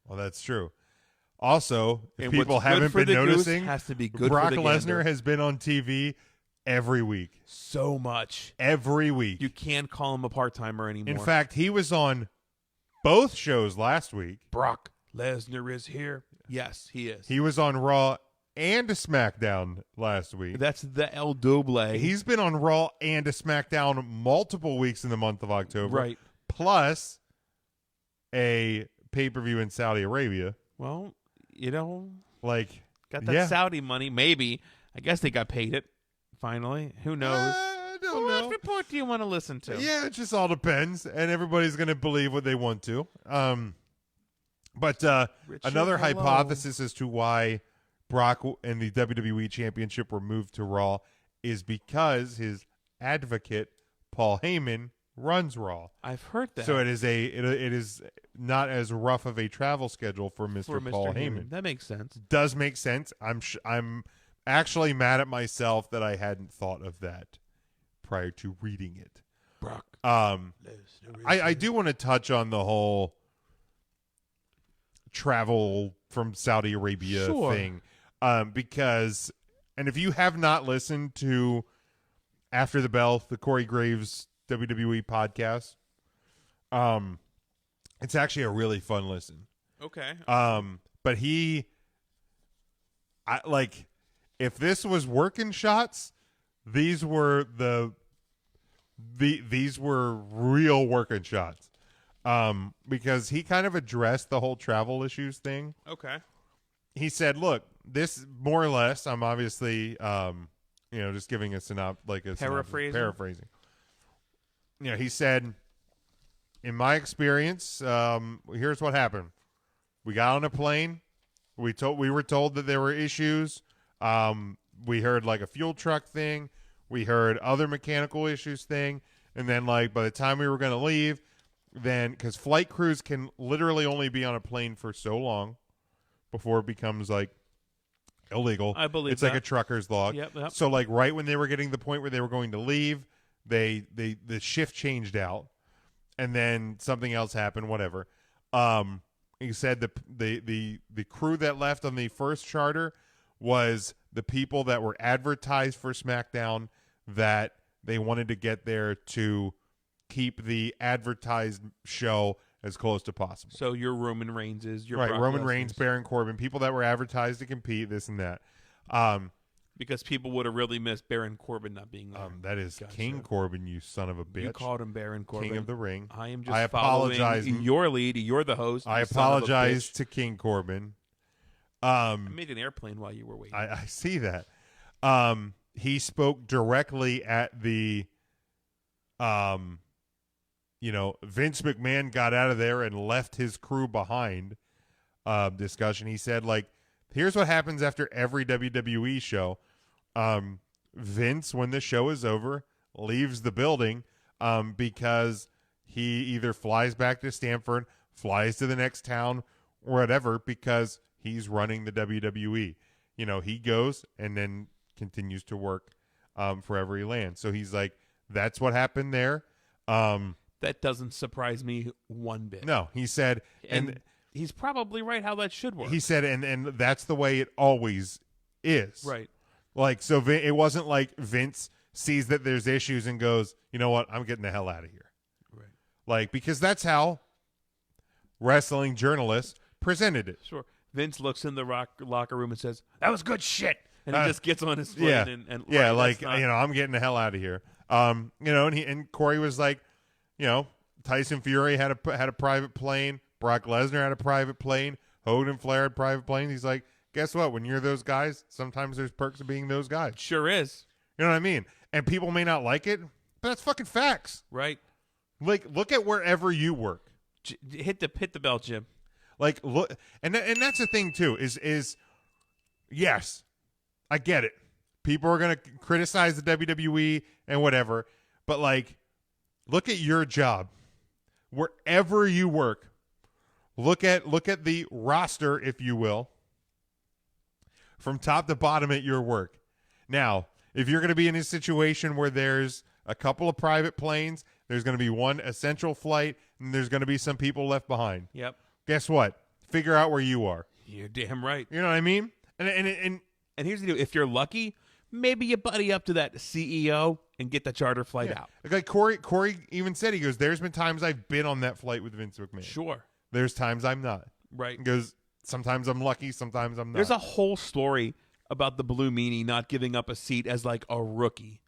Well, that's true. Also, if and people what's good haven't for been the noticing, goose has to be good Brock for the Lesnar gander. has been on TV every week. So much. Every week. You can't call him a part-timer anymore. In fact, he was on both shows last week. Brock Lesnar is here. Yes, he is. He was on Raw and a SmackDown last week. That's the El Double. He's been on Raw and a SmackDown multiple weeks in the month of October. Right. Plus a pay-per-view in Saudi Arabia. Well, got that yeah. Saudi money. Maybe. I guess they got paid it finally. Who knows? I don't know. What report do you want to listen to? Yeah, it just all depends, and everybody's going to believe what they want to. But another hypothesis as to why Brock and the WWE Championship were moved to Raw is because his advocate, Paul Heyman, runs Raw. I've heard that. So it is not as rough of a travel schedule for Mr. Paul Heyman. That makes sense. Does make sense. I'm actually mad at myself that I hadn't thought of that prior to reading it. Brock. I do want to touch on the whole travel from Saudi Arabia thing, because, and if you have not listened to After the Bell, the Corey Graves WWE podcast, it's actually a really fun listen. Okay. But if this was working shots, these were these were real working shots. Because he kind of addressed the whole travel issues thing. Okay. He said, look, this more or less, I'm obviously, just giving a paraphrasing. He said, in my experience, here's what happened. We got on a plane. We were told that there were issues. We heard like a fuel truck thing. We heard other mechanical issues thing. And then by the time we were going to leave, then because flight crews can literally only be on a plane for so long before it becomes like illegal. I believe it's that. like a trucker's log. Yep. So like right when they were getting to the point where they were going to leave, the shift changed out, and then something else happened. Whatever. He said the crew that left on the first charter was the people that were advertised for SmackDown that they wanted to get there to keep the advertised show as close to possible. So your Roman Reigns is your right, Brock Roman Lesnar's. Reigns, Baron Corbin, people that were advertised to compete, this and that. Because people would have really missed Baron Corbin not being there. That is Gotcha. King Corbin, you son of a bitch. You called him Baron Corbin. King of the Ring. I am just apologize. following your lead. You're the host. I you son of a apologize bitch. to King Corbin. I made an airplane while you were waiting. I see that. He spoke directly at the Vince McMahon got out of there and left his crew behind discussion. He said, like, here's what happens after every WWE show. Vince, when the show is over, leaves the building because he either flies back to Stamford, flies to the next town, or whatever, because he's running the WWE. He goes and then continues to work forever he lands. So he's like, that's what happened there. That doesn't surprise me one bit. No, he said, and he's probably right how that should work. He said, and that's the way it always is. Right. Like, so it wasn't like Vince sees that there's issues and goes, you know what, I'm getting the hell out of here. Right. Like, because that's how wrestling journalists presented it. Sure. Vince looks in the locker room and says, "That was good shit," and he just gets on his plane and yeah, right, like not... I'm getting the hell out of here. And Corey was like, Tyson Fury had a private plane, Brock Lesnar had a private plane, Hogan and Flair had private planes. He's like, guess what? When you're those guys, sometimes there's perks of being those guys. Sure is. You know what I mean? And people may not like it, but that's fucking facts. Right. Like, look at wherever you work. Hit the bell, Jim. Like, look, and that's the thing too. Is yes, I get it. People are gonna criticize the WWE and whatever, but like, look at your job, wherever you work. Look at the roster, if you will, from top to bottom at your work. Now, if you're going to be in a situation where there's a couple of private planes, there's going to be one essential flight, and there's going to be some people left behind. Yep. Guess what? Figure out where you are. You're damn right. You know what I mean? And here's the deal. If you're lucky, maybe you buddy up to that CEO and get the charter flight out. Like Corey even said, he goes, there's been times I've been on that flight with Vince McMahon. Sure. There's times I'm not. Right. He goes, sometimes I'm lucky, sometimes I'm not. There's a whole story about the Blue Meanie not giving up a seat as like a rookie.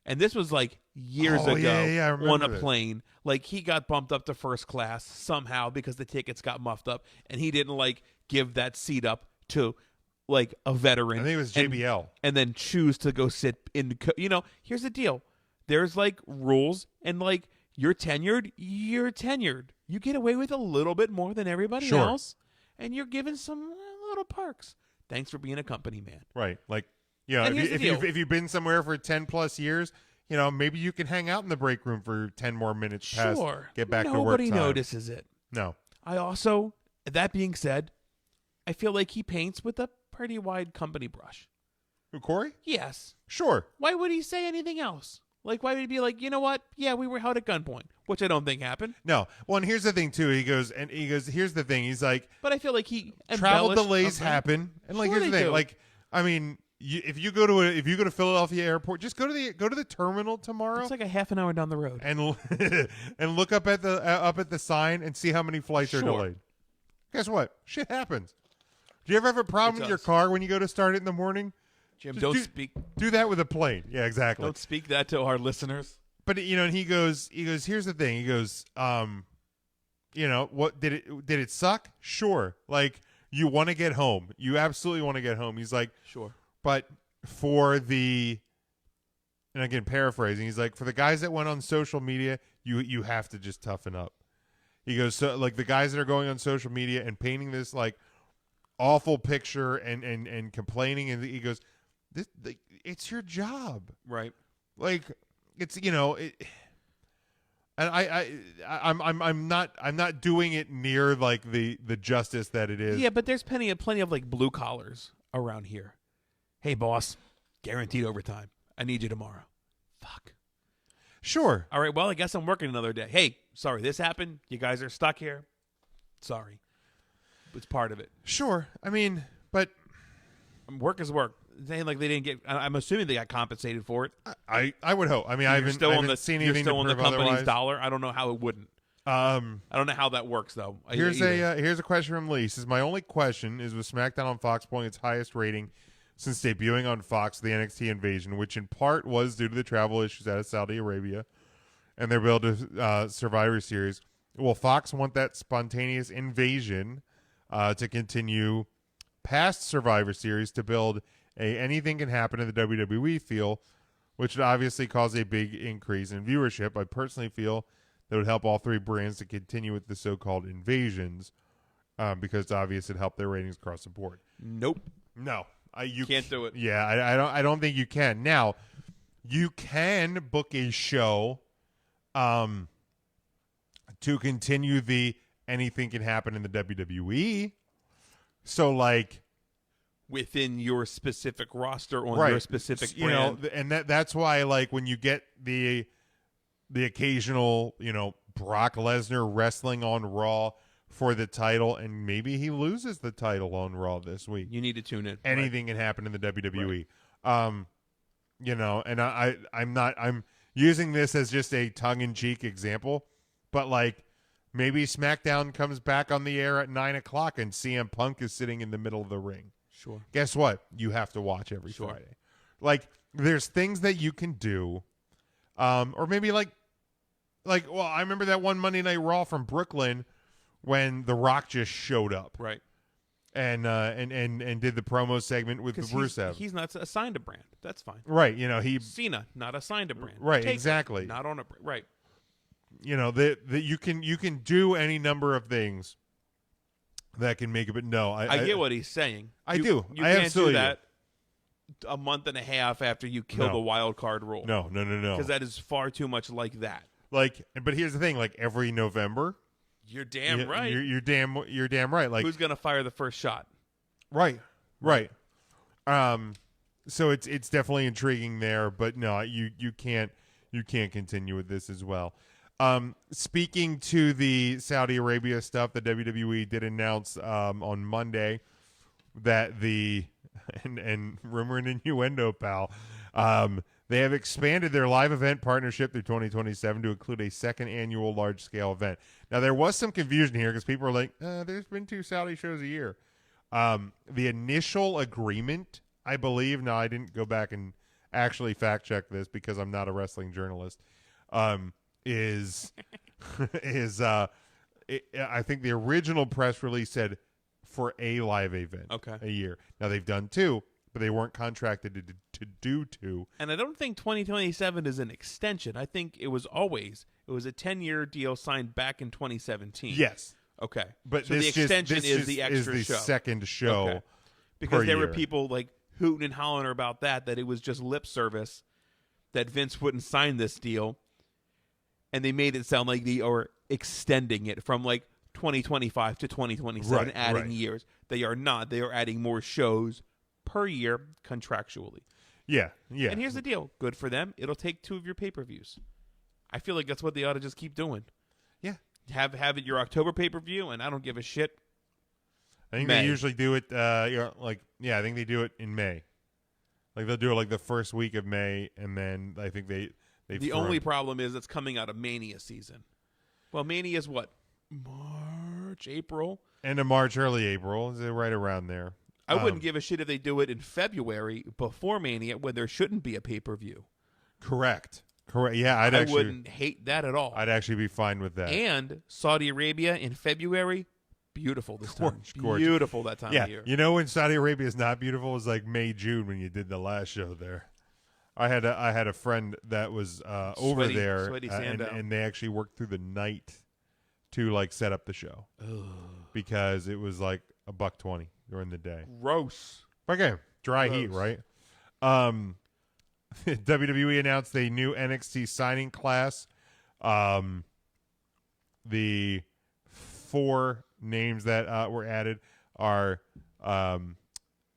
And this was like years ago I on a that. plane. Like he got bumped up to first class somehow because the tickets got muffed up, and he didn't like give that seat up to like a veteran. I think it was JBL. And then choose to go sit in. Here's the deal. There's like rules, and like you're tenured. You get away with a little bit more than everybody else, and you're given some little perks. Thanks for being a company man. Right. Like, if you've been somewhere for 10 plus years, maybe you can hang out in the break room for 10 more minutes past get back to work Nobody time. notices it. No. I also, that being said, I feel like he paints with a pretty wide company brush. Who, Corey? Yes. Sure. Why would he say anything else? Like, why would he be like, you know what? Yeah, we were held at gunpoint, which I don't think happened. No. Well, and here's the thing, too. He goes, here's the thing. He's like, but I feel like he travel embellished delays something. happen. And like, Sure here's the they thing. do. Like, I mean, if you go to Philadelphia airport, just go to the terminal tomorrow. It's like a half an hour down the road. And and look up at the sign and see how many flights are delayed. Guess what? Shit happens. Do you ever have a problem with your car when you go to start it in the morning? Jim, Just do that with a plane. Yeah, exactly. Don't speak that to our listeners. But and he goes, here's the thing. He goes, what did it suck? Sure. Like, you want to get home. You absolutely want to get home. He's like, sure. But and again, paraphrasing, he's like, for the guys that went on social media, you have to just toughen up. He goes, so like the guys that are going on social media and painting this like awful picture and complaining, and he goes, it's your job, right? Like, it's and I'm not doing it near like the justice that it is. Yeah, but there's plenty of like blue collars around here. Hey, boss, guaranteed overtime. I need you tomorrow. Fuck. Sure. All right, well, I guess I'm working another day. Hey, sorry, this happened. You guys are stuck here. Sorry. It's part of it. Sure. I mean, but work is work. Saying like they didn't get. I'm assuming they got compensated for it. I would hope. I mean, I haven't seen anything. You're still to on the prove company's otherwise. dollar. I don't know how it wouldn't. I don't know how that works though. Here's a question from Lee. Says, my only question is, with SmackDown on Fox pulling its highest rating since debuting on Fox, the NXT Invasion, which in part was due to the travel issues out of Saudi Arabia and their build to Survivor Series. Will Fox want that spontaneous invasion to continue past Survivor Series to build a anything can happen in the WWE feel, which would obviously cause a big increase in viewership? I personally feel that would help all three brands to continue with the so-called invasions because it's obvious it helped their ratings across the board. Nope. No. You can't do it. Yeah, I don't think you can. Now, you can book a show to continue the anything can happen in the WWE. So, like, within your specific roster on right, your specific brand. You know, and that's why, like, when you get the occasional, you know, Brock Lesnar wrestling on Raw for the title, and maybe he loses the title on Raw this week. You need to tune in. Anything can happen in the WWE. Right. You know, and I'm using this as just a tongue-in-cheek example, but like maybe SmackDown comes back on the air at 9:00 and CM Punk is sitting in the middle of the ring. Sure. Guess what? You have to watch every Friday. Like, there's things that you can do, or maybe like, well, I remember that one Monday Night Raw from Brooklyn when The Rock just showed up, right, and did the promo segment with Rusev. He's not assigned a brand. That's fine. Right. You know, Cena not assigned a brand. Right. Taker, exactly. Not on a right. You know that you can do any number of things that can make it. But no, I get what he's saying. I do. You I can't absolutely do that a month and a half after you kill the wild card rule. No. Because that is far too much like that. Like, but here's the thing: like every November. You're damn right. You're damn right. Like, who's gonna fire the first shot? Right. So it's definitely intriguing there, but no, you can't continue with this as well. Speaking to the Saudi Arabia stuff, the WWE did announce on Monday that and rumor and innuendo, pal. They have expanded their live event partnership through 2027 to include a second annual large-scale event. Now, there was some confusion here because people are like, there's been 2 Saudi shows a year. The initial agreement, I believe, now I didn't go back and actually fact-check this because I'm not a wrestling journalist, is I think the original press release said for a live event a year. Now, they've done 2. But they weren't contracted to do 2. And I don't think 2027 is an extension. I think it was a 10-year deal signed back in 2017. Yes. Okay. But so the extension is the extra is the show. Second show. Okay. Because there year. were people like hooting and hollering about that it was just lip service, that Vince wouldn't sign this deal. And they made it sound like they are extending it from like 2025 to 2027, adding years. They are not. They are adding more shows per year contractually. Yeah. And here's the deal. Good for them. It'll take 2 of your pay-per-views. I feel like that's what they ought to just keep doing. Yeah. Have it your October pay-per-view, and I don't give a shit. I think they usually do it, I think they do it in May. Like, they'll do it like the first week of May, and then I think they The only problem is it's coming out of Mania season. Well, Mania is what? March, April? End of March, early April. Is it right around there? I wouldn't give a shit if they do it in February before Mania when there shouldn't be a pay-per-view. Correct. Yeah, I wouldn't hate that at all. I'd actually be fine with that. And Saudi Arabia in February, beautiful this time. Gorgeous. Beautiful that time of year. You know when Saudi Arabia is not beautiful? It was like May, June when you did the last show there. I had a friend that was over there, sweaty and they actually worked through the night to like set up the show because it was like $120 during the day. Gross. Okay, dry heat, right? WWE announced a new NXT signing class. The 4 names that were added are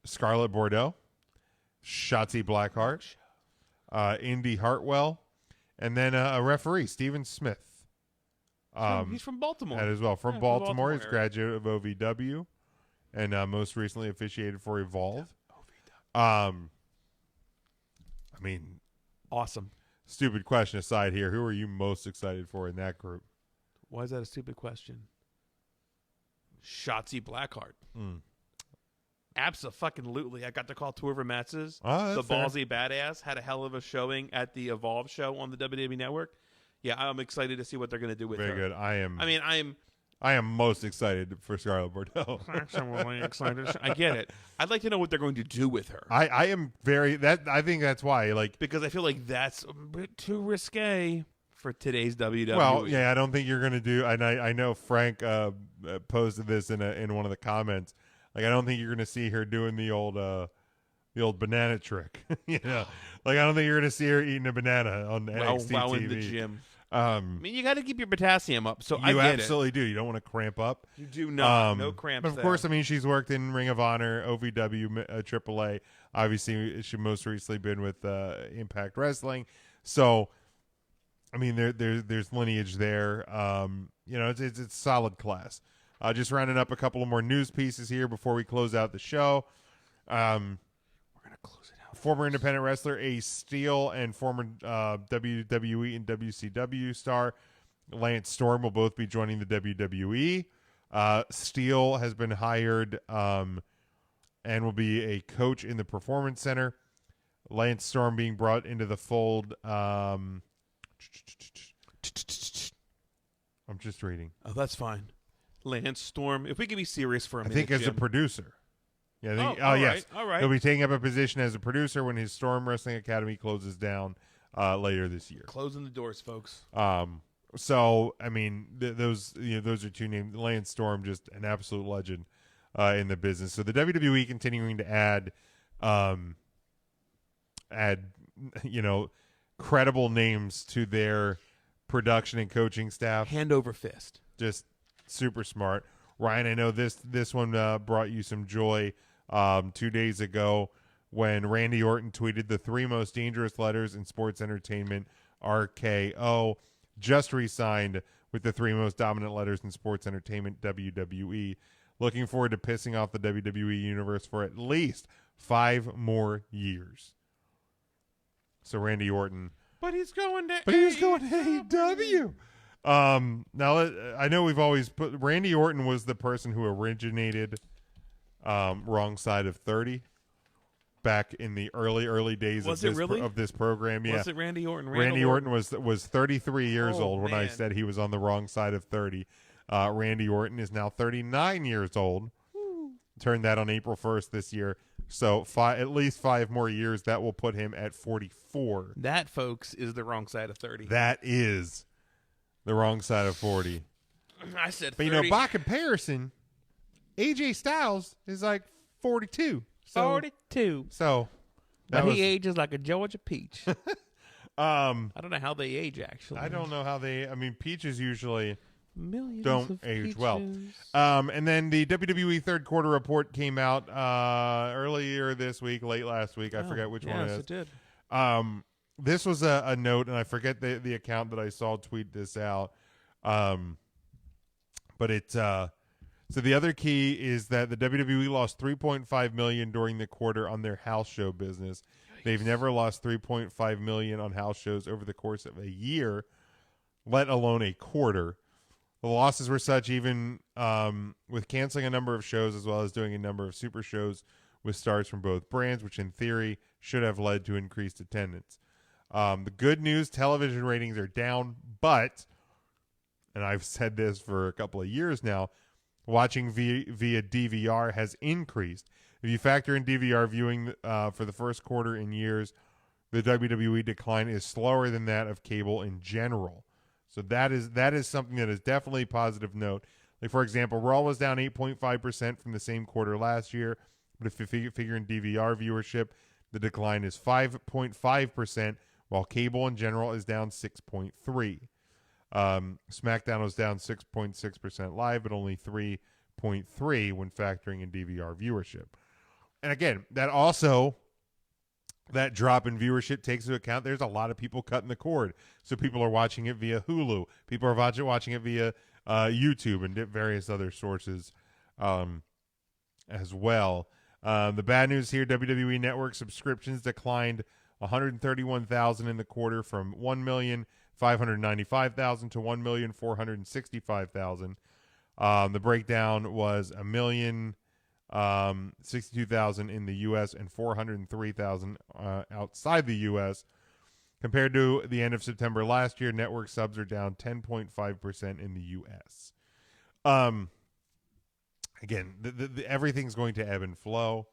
Scarlett Bordeaux, Shotzi Blackheart, Indy Hartwell, and then a referee, Steven Smith. He's from Baltimore. That as well. From Yeah, Baltimore. He's a area. graduate of OVW and most recently officiated for Evolve. I mean, awesome. Stupid question aside here, who are you most excited for in that group? Why is that a stupid question? Shotzi Blackheart. Absolutely. I got to call two of her matches. Oh, the that's fair. Ballsy Badass had a hell of a showing at the Evolve show on the WWE Network. Yeah, I'm excited to see what they're going to do with her. Very good. I am most excited for Scarlett Bordeaux. Actually excited. I get it. I'd like to know what they're going to do with her. I am very I think that's why, like, because I feel like that's a bit too risque for today's WWE. Well, yeah, I don't think you're going to do. And I know Frank posted this in one of the comments. Like, I don't think you're going to see her doing the old banana trick. You know, like, I don't think you're going to see her eating a banana on NXT while TV. in the gym. I mean, you got to keep your potassium up. So you I get absolutely do. You don't want to cramp up. You do not. No cramps. But of course, I mean, she's worked in Ring of Honor, OVW, AAA. Obviously, she most recently been with Impact Wrestling. So, I mean, there's lineage there. You know, it's solid class. Just rounding up a couple of more news pieces here before we close out the show. We're gonna close it out. Former independent wrestler Ace Steel and former WWE and WCW star Lance Storm will both be joining the WWE. Steel has been hired and will be a coach in the Performance Center. Lance Storm being brought into the fold. I'm just reading. Oh, that's fine. Lance Storm. If we could be serious for a minute, I think as Jim. a producer. Yeah, I think, all yes. right, all right. He'll be taking up a position as a producer when his Storm Wrestling Academy closes down later this year. Closing the doors, folks. So I mean, those are two names. Lance Storm, just an absolute legend in the business. So the WWE continuing to add credible names to their production and coaching staff. Hand over fist. Just super smart. Ryan, I know this one brought you some joy 2 days ago when Randy Orton tweeted the 3 most dangerous letters in sports entertainment, RKO, just re-signed with the 3 most dominant letters in sports entertainment, WWE. Looking forward to pissing off the WWE universe for at least 5 more years. So Randy Orton. But he's going to AEW. Now I know we've always put Randy Orton was the person who originated Wrong Side of 30 back in the early days of this program. Yeah. Was it Randy Orton? Randy Orton was 33 years old when I man. said he was on the wrong side of 30. Randy Orton is now 39 years old. Turned that on April 1st this year. So at least 5 more years. That will put him at 44. That, folks, is the wrong side of 30. That is the wrong side of 40. I said 30. But, you know, by comparison, AJ Styles is like 42. So, 42. So, but he ages like a Georgia peach. I don't know how they age, actually. I don't know how they. I mean, peaches usually Millions don't of age peaches. well. And then the WWE third quarter report came out earlier this week, late last week. I forget which one it is. Yes, it did. This was a note, and I forget the account that I saw tweet this out. But it's so the other key is that the WWE lost $3.5 million during the quarter on their house show business. They've never lost $3.5 million on house shows over the course of a year, let alone a quarter. The losses were such even with canceling a number of shows as well as doing a number of super shows with stars from both brands, which in theory should have led to increased attendance. The good news, television ratings are down, but, and I've said this for a couple of years now, watching via DVR has increased. If you factor in DVR viewing for the first quarter in years, the WWE decline is slower than that of cable in general. So that is something that is definitely a positive note. Like, for example, Raw was down 8.5% from the same quarter last year, but if you figure in DVR viewership, the decline is 5.5%, while cable in general is down 6.3%. SmackDown was down 6.6% live, but only 3.3% when factoring in DVR viewership. And again, that also that drop in viewership takes into account there's a lot of people cutting the cord. So people are watching it via Hulu. People are watching it via YouTube and various other sources as well. The bad news here, WWE Network subscriptions declined 131,000 in the quarter from 1,595,000 to 1,465,000. The breakdown was 1,062,000 in the U.S. and 403,000 outside the U.S. Compared to the end of September last year, network subs are down 10.5% in the U.S. Again, everything's going to ebb and flow.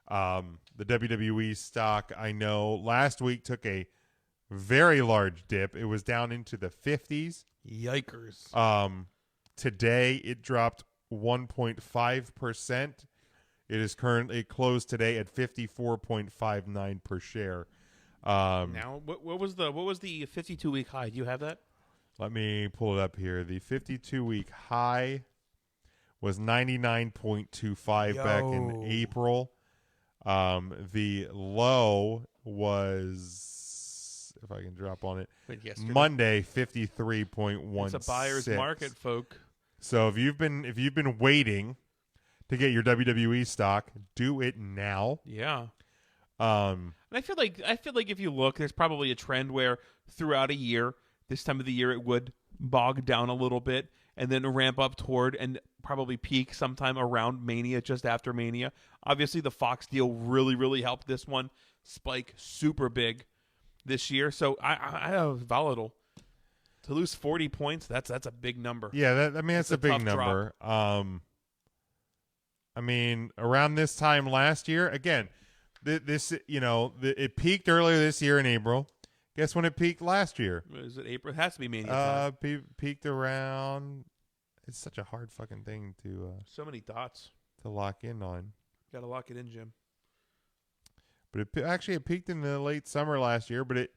The WWE stock, I know, last week took a very large dip. It was down into the 50s. Yikers. Today, it dropped 1.5%. It is currently closed today at 54.59 per share. Now, what was the 52-week high? Do you have that? Let me pull it up here. The 52-week high was 99.25 back in April. The low was, if I can drop on it, Monday 53.16. It's a buyer's market, folk. So if you've been waiting to get your WWE stock, do it now. Yeah. And I feel like if you look, there's probably a trend where throughout a year, this time of the year, it would bog down a little bit and then ramp up toward and probably peak sometime around Mania, just after Mania. Obviously, the Fox deal really, really helped this one spike super big this year. So I was volatile. To lose 40 points, that's a big number. Yeah, that's a big number. I mean, around this time last year, again, it peaked earlier this year in April. Guess when it peaked last year? Is it April? It has to be Mania time. Peaked around. It's such a hard fucking thing to. So many dots to lock in on. Got to lock it in, Jim. But it peaked in the late summer last year, but it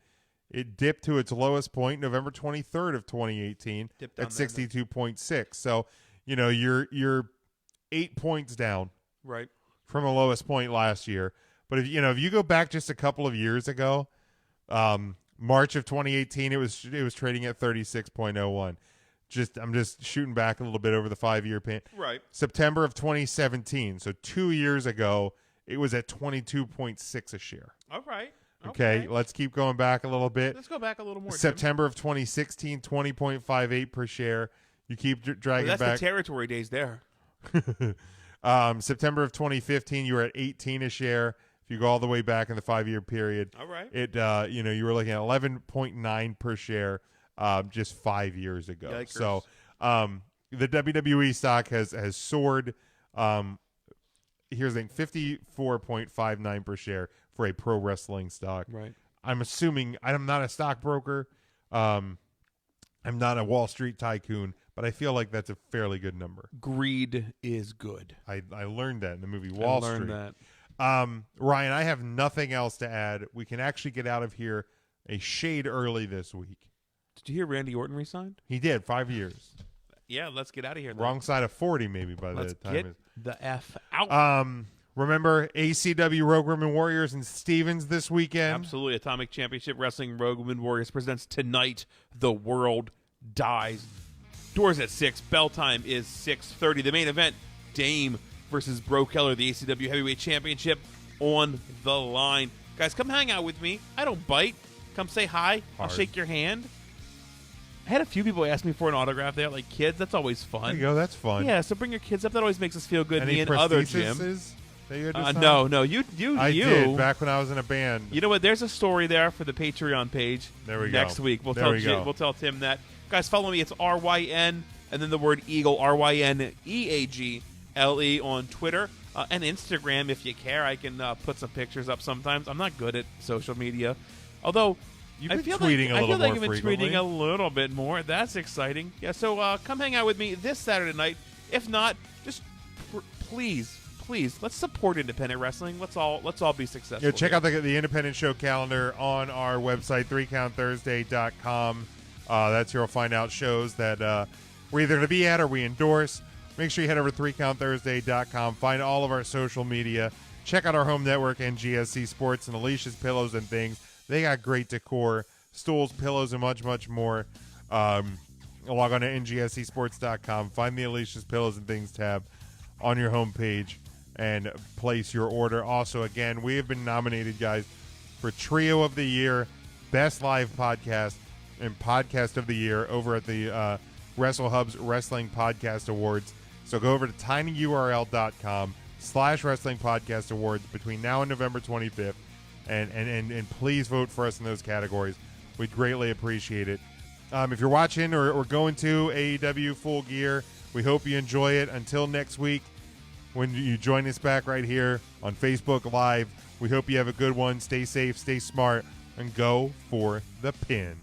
dipped to its lowest point November 23rd of 2018 at 62.6. So, you're 8 points down, right, from the lowest point last year. But if you go back just a couple of years ago, March of 2018, it was trading at 36.01. I'm just shooting back a little bit over the 5-year pan. Right. September of 2017, so 2 years ago, it was at 22.6 a share. All right. Okay, let's keep going back a little bit. Let's go back a little more. September of 2016, 20.58 per share. You keep dragging back. That's the territory days there. September of 2015, you were at 18 a share. If you go all the way back in the 5-year period, all right, you were looking at 11.9 per share just 5 years ago. Yikers. So the WWE stock has soared. Here's the thing, 54.59 per share for a pro wrestling stock. Right. I'm assuming I'm not a stockbroker. I'm not a Wall Street tycoon, but I feel like that's a fairly good number. Greed is good. I learned that in the movie Wall Street. I learned that. Ryan, I have nothing else to add. We can actually get out of here a shade early this week. Did you hear Randy Orton resigned? He did, 5 years. Yeah, let's get out of here. Wrong side of 40 maybe by let's the time. Get the F out. Remember ACW Rogue Women Warriors in Stevens this weekend? Absolutely. Atomic Championship Wrestling Rogue Women Warriors presents tonight. The World Dies. Doors at 6. Bell time is 6:30. The main event, Dame versus Bro Keller, the ACW Heavyweight Championship on the line. Guys, come hang out with me. I don't bite. Come say hi. I'll shake your hand. I had a few people ask me for an autograph there, like kids. That's always fun. There you go. That's fun. Yeah, so bring your kids up. That always makes us feel good. Any me and other Jim. That you had to sign? No. I did back when I was in a band. You know what? There's a story there for the Patreon page. There we Next go. week, we'll tell Tim that. Guys, follow me. It's RYN and then the word Eagle, RYNEAGLE on Twitter and Instagram. If you care, I can put some pictures up sometimes. I'm not good at social media, although. I feel like I've been tweeting a little bit more. That's exciting. Yeah, so come hang out with me this Saturday night. If not, just please, let's support independent wrestling. Let's all be successful. Yeah, check out the independent show calendar on our website, 3countthursday.com. That's where you'll find out shows that we're either going to be at or we endorse. Make sure you head over to 3countthursday.com. Find all of our social media. check out our home network, NGSC Sports, and Alicia's Pillows and Things. They got great decor, stools, pillows, and much, much more. Log on to ngscsports.com. Find the Alicia's Pillows and Things tab on your homepage and place your order. Also, again, we have been nominated, guys, for Trio of the Year, Best Live Podcast, and Podcast of the Year over at the WrestleHub's Wrestling Podcast Awards. So go over to tinyurl.com/Wrestling Podcast Awards between now and November 25th, and please vote for us in those categories. We'd greatly appreciate it. If you're watching or going to AEW Full Gear, we hope you enjoy it. Until next week, when you join us back right here on Facebook Live, we hope you have a good one. Stay safe, stay smart, and go for the pin.